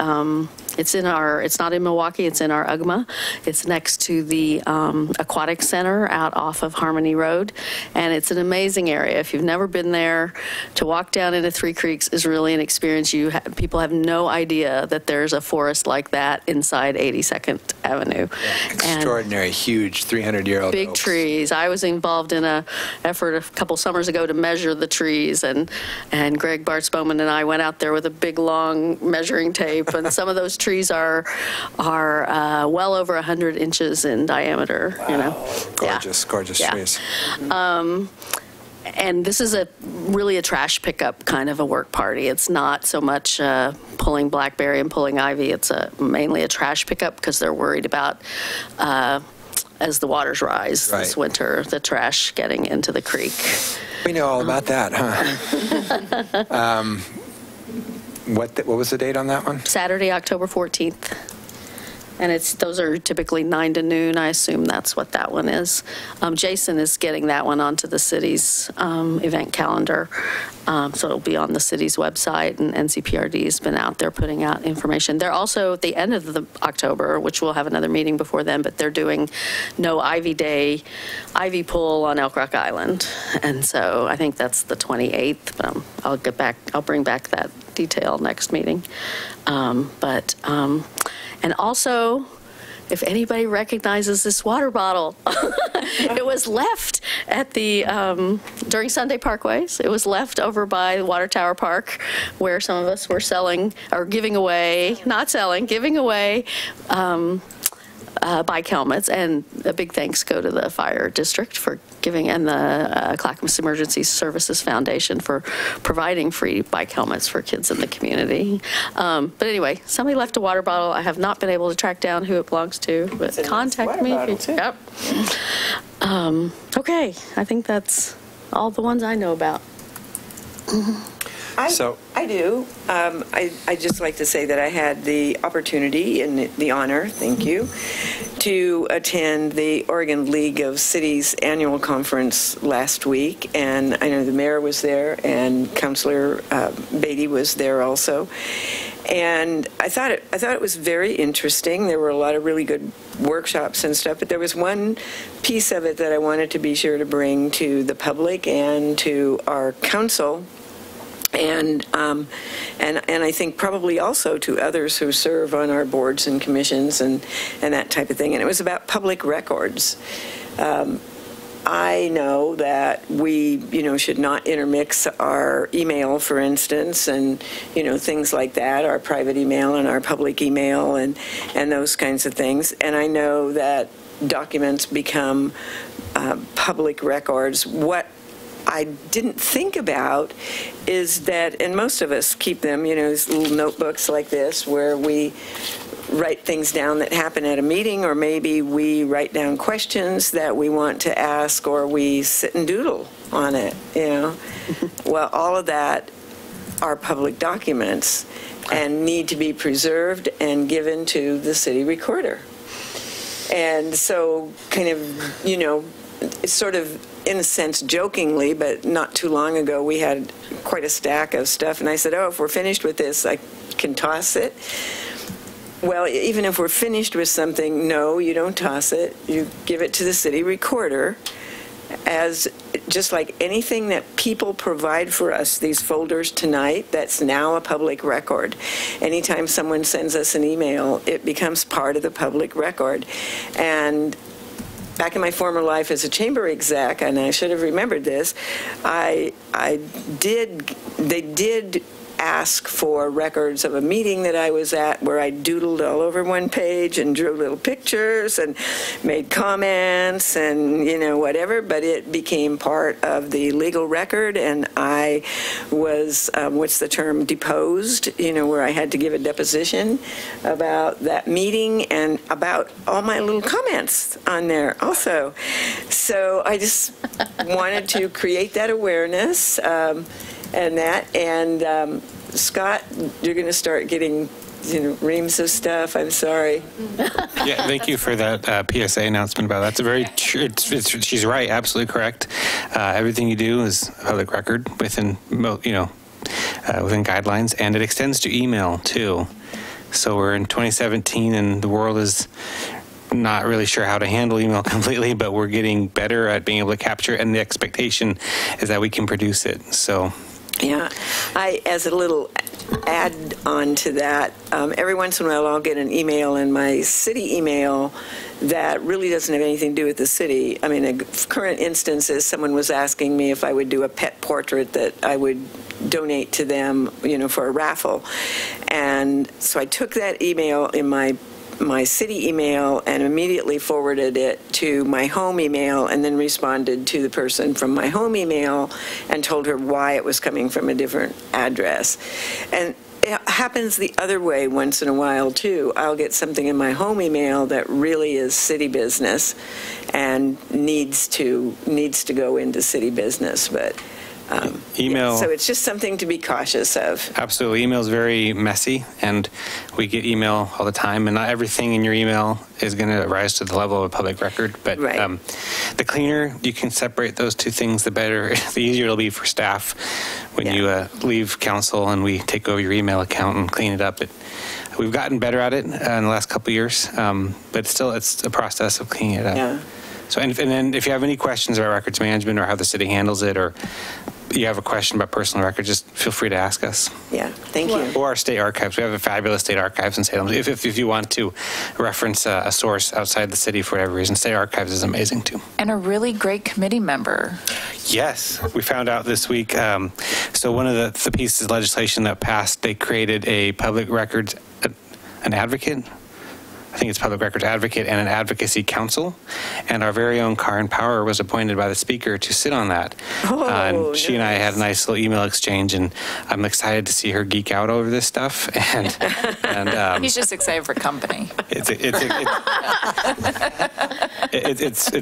it's not in Milwaukee, it's in our UGMA. It's next to the Aquatic Center out off of Harmony Road. And it's an amazing area. If you've never been there, to walk down into Three Creeks is really an experience. People have no idea that there's a forest like that inside 82nd Avenue. Extraordinary, huge 300-year-old big oaks. Trees. I was involved in an effort a couple summers ago to measure the trees, and Greg Bartz-Bowman and I went out there with a big, long measuring tape, and some of those trees are well over 100 inches in diameter. Wow. You know, gorgeous trees. And this is really a trash pickup kind of a work party. It's not so much pulling blackberry and pulling ivy. It's mainly a trash pickup because they're worried about, as the waters rise this winter, the trash getting into the creek. We know all about that, huh? What was the date on that one? Saturday, October 14th. And those are typically 9 to noon. I assume that's what that one is. Jason is getting that one onto the city's event calendar. So it'll be on the city's website, and NCPRD has been out there putting out information. They're also at the end of October, which we'll have another meeting before then, but they're doing No Ivy Day, Ivy Pull on Elk Rock Island. And so I think that's the 28th, but I'll bring back that detail next meeting. And also, if anybody recognizes this water bottle, it was left at during Sunday Parkways. It was left over by the Water Tower Park, where some of us were giving away bike helmets. And a big thanks go to the fire district for giving, and the Clackamas Emergency Services Foundation for providing free bike helmets for kids in the community. But anyway, somebody left a water bottle. I have not been able to track down who it belongs to, but contact me. Yep. Okay, I think that's all the ones I know about. I do. I'd just like to say that I had the opportunity and the honor, thank you, to attend the Oregon League of Cities annual conference last week, and I know the mayor was there, and Councilor Beatty was there also. And I thought it was very interesting. There were a lot of really good workshops and stuff, but there was one piece of it that I wanted to be sure to bring to the public and to our council. And I think probably also to others who serve on our boards and commissions and that type of thing. And it was about public records. I know that we, should not intermix our email, for instance, and, things like that, our private email and our public email and those kinds of things. And I know that documents become public records. What I didn't think about is that, and most of us keep them, these little notebooks like this where we write things down that happen at a meeting, or maybe we write down questions that we want to ask, or we sit and doodle on it, Well, all of that are public documents and need to be preserved and given to the city recorder. And so kind of, it's sort of, in a sense, jokingly, but not too long ago, we had quite a stack of stuff, and I said, if we're finished with this, I can toss it. Well, even if we're finished with something, no, you don't toss it. You give it to the city recorder, as just like anything that people provide for us, these folders tonight, that's now a public record. Anytime someone sends us an email, it becomes part of the public record. And back in my former life as a chamber exec, and I should have remembered this, they did ask for records of a meeting that I was at where I doodled all over one page and drew little pictures and made comments and, whatever, but it became part of the legal record, and I was, what's the term, deposed, where I had to give a deposition about that meeting and about all my little comments on there also. So I just wanted to create that awareness and Scott, you're going to start getting, reams of stuff. I'm sorry. Yeah, thank you for that PSA announcement about that. That's a very true. She's right, absolutely correct. Everything you do is public record within, within guidelines, and it extends to email too. So we're in 2017 and the world is not really sure how to handle email completely, but we're getting better at being able to capture it, and the expectation is that we can produce it. So yeah, as a little add on to that, every once in a while I'll get an email in my city email that really doesn't have anything to do with the city. I mean, a current instance is someone was asking me if I would do a pet portrait that I would donate to them, for a raffle. And so I took that email in my city email and immediately forwarded it to my home email, and then responded to the person from my home email and told her why it was coming from a different address. And it happens the other way once in a while too. I'll get something in my home email that really is city business and needs to go into city business, but email. So it's just something to be cautious of. Absolutely. Email is very messy, and we get email all the time, and not everything in your email is going to rise to the level of a public record. But right. The cleaner you can separate those two things, the better, the easier it'll be for staff when you leave council and we take over your email account and clean it up. We've gotten better at it in the last couple of years, but still it's a process of cleaning it up. Yeah. So, and then if you have any questions about records management or how the city handles it, or you have a question about personal records, just feel free to ask us. Yeah, thank you. Or our state archives. We have a fabulous state archives in Salem. If you want to reference a source outside the city for whatever reason, state archives is amazing too. And a really great committee member. Yes, we found out this week. So one of the pieces of legislation that passed, they created a public records, an advocate. I think it's public records advocate and an advocacy council, and our very own Karen Power was appointed by the speaker to sit on that. And she and I had a nice little email exchange, and I'm excited to see her geek out over this stuff. And he's just excited for company. It's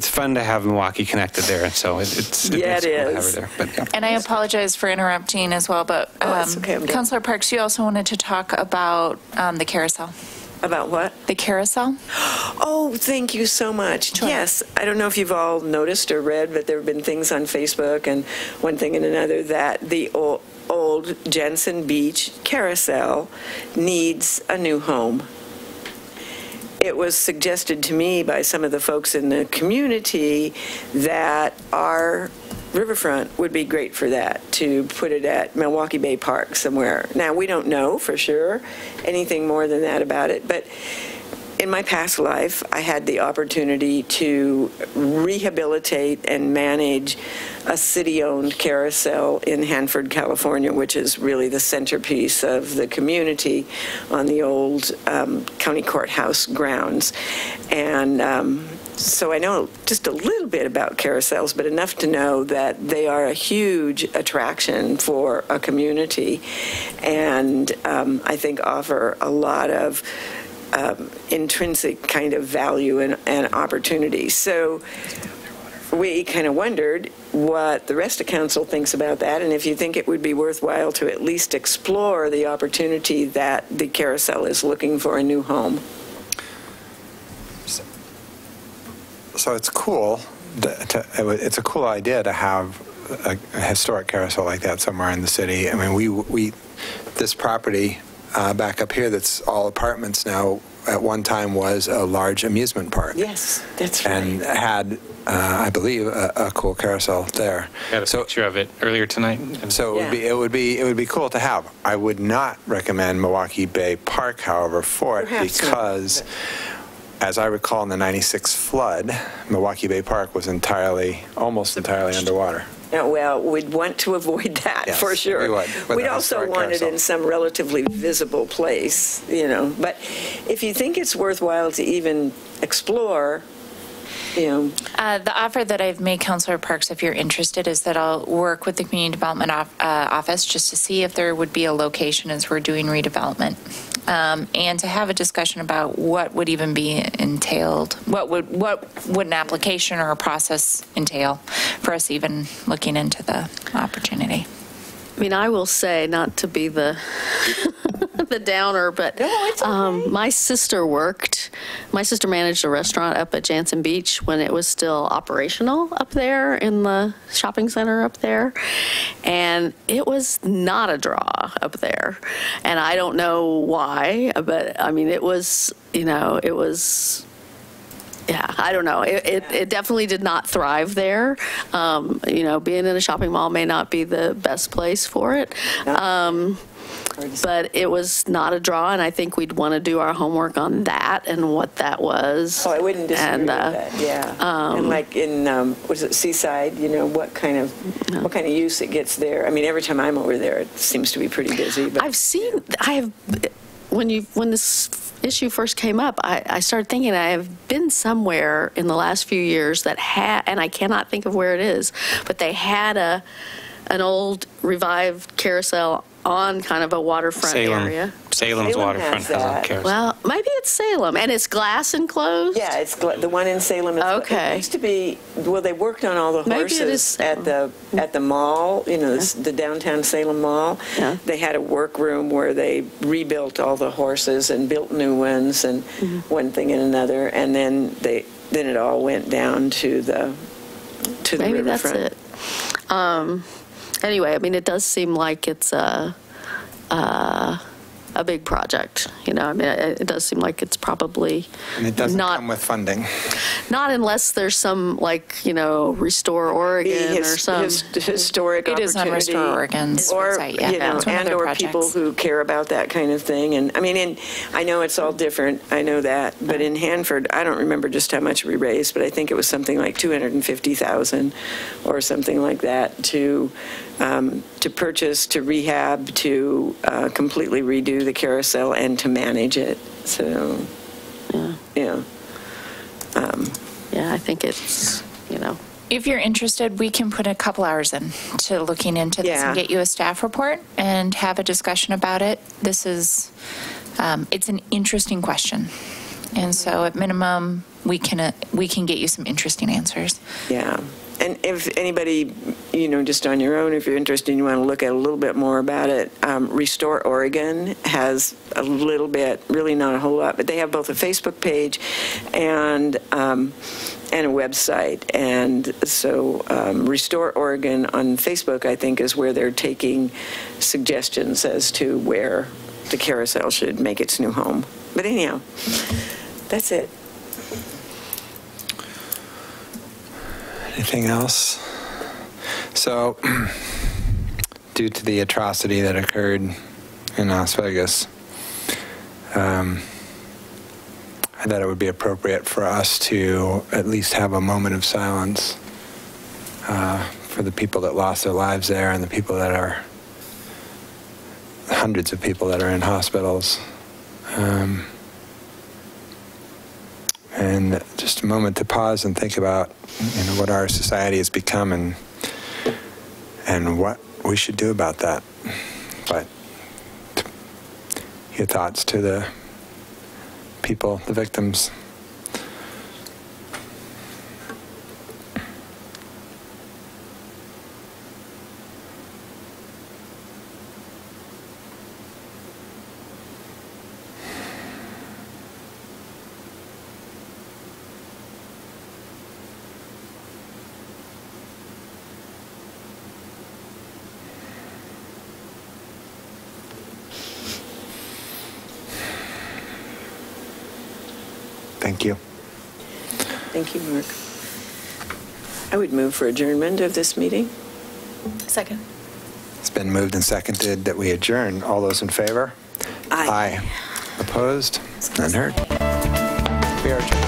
fun to have Milwaukee connected there, and so it's it cool is. to have her there. But, yeah. And I apologize for interrupting as well, but it's okay, Councilor Parks, you also wanted to talk about the carousel. About what? The carousel. Oh, thank you so much. Sure. Yes, I don't know if you've all noticed or read, but there have been things on Facebook and one thing and another that the old Jensen Beach carousel needs a new home. It was suggested to me by some of the folks in the community that our riverfront would be great for that, to put it at Milwaukee Bay Park somewhere. Now, we don't know for sure anything more than that about it, but in my past life, I had the opportunity to rehabilitate and manage a city-owned carousel in Hanford, California, which is really the centerpiece of the community on the old county courthouse grounds. And so I know just a little bit about carousels, but enough to know that they are a huge attraction for a community, and I think offer a lot of intrinsic kind of value and opportunity. So we kind of wondered what the rest of council thinks about that, and if you think it would be worthwhile to at least explore the opportunity that the carousel is looking for a new home. So it's cool. It's a cool idea to have a historic carousel like that somewhere in the city. I mean, this property back up here that's all apartments now, at one time was a large amusement park. Yes, that's right. And had, I believe, a cool carousel there. Got a picture of it earlier tonight. So it would be cool to have. I would not recommend Milwaukee Bay Park, however, for it, Perhaps because as I recall, in the 96 flood, Milwaukee Bay Park was almost entirely underwater. Yeah, well, we'd want to avoid that, yes, for sure. We would. We'd also want it in some relatively visible place, But if you think it's worthwhile to even explore, The offer that I've made, Councilor Parks, if you're interested, is that I'll work with the Community Development Office just to see if there would be a location as we're doing redevelopment. And to have a discussion about what would even be entailed, what would an application or a process entail for us even looking into the opportunity. I mean, I will say, not to be the the downer, but my sister managed a restaurant up at Jansen Beach when it was still operational up there in the shopping center up there. And it was not a draw up there. And I don't know why, but I mean, it was, yeah, I don't know. It definitely did not thrive there. Being in a shopping mall may not be the best place for it. But it was not a draw, and I think we'd want to do our homework on that and what that was. Oh, I wouldn't disagree with that, yeah. And like in, was it Seaside, what kind of use it gets there? I mean, every time I'm over there, it seems to be pretty busy. But when this issue first came up, I started thinking I have been somewhere in the last few years that and I cannot think of where it is, but they had an old revived carousel on kind of a waterfront area. Salem's waterfront has a carousel. Well, maybe it's Salem, and it's glass enclosed? Yeah, it's the one in Salem. Okay. It used to be, they worked on all the horses at the mall, the downtown Salem Mall. Yeah. They had a workroom where they rebuilt all the horses and built new ones and one thing and another, and then it all went down to the maybe riverfront. That's it. Anyway, I mean, it does seem like it's a big project. I mean, it does seem like it's probably and it doesn't come with funding. Not unless there's some Restore Oregon or some historic opportunity. It is on Restore Oregon's website, yeah. And/or people who care about that kind of thing. And I mean, I know it's all different. I know that, but in Hanford, I don't remember just how much we raised, but I think it was something like $250,000 or something like that to purchase, to rehab, to completely redo the carousel, and to manage it. So, yeah. I think it's, If you're interested, we can put a couple hours in to looking into this and get you a staff report and have a discussion about it. This is, it's an interesting question. And so at minimum, we can get you some interesting answers. Yeah. And if anybody, just on your own, if you're interested and you want to look at a little bit more about it, Restore Oregon has a little bit, really not a whole lot, but they have both a Facebook page and a website. And so Restore Oregon on Facebook, I think, is where they're taking suggestions as to where the carousel should make its new home. But anyhow, that's it. Anything else? So, due to the atrocity that occurred in Las Vegas, I thought it would be appropriate for us to at least have a moment of silence for the people that lost their lives there and the people that are, hundreds of people that are in hospitals. And just a moment to pause and think about, what our society has become and what we should do about that. But your thoughts to the people, the victims. Thank you. Thank you, Mark. I would move for adjournment of this meeting. Second. It's been moved and seconded that we adjourn. All those in favor? Aye. Aye. Opposed? None heard. We are adjourned.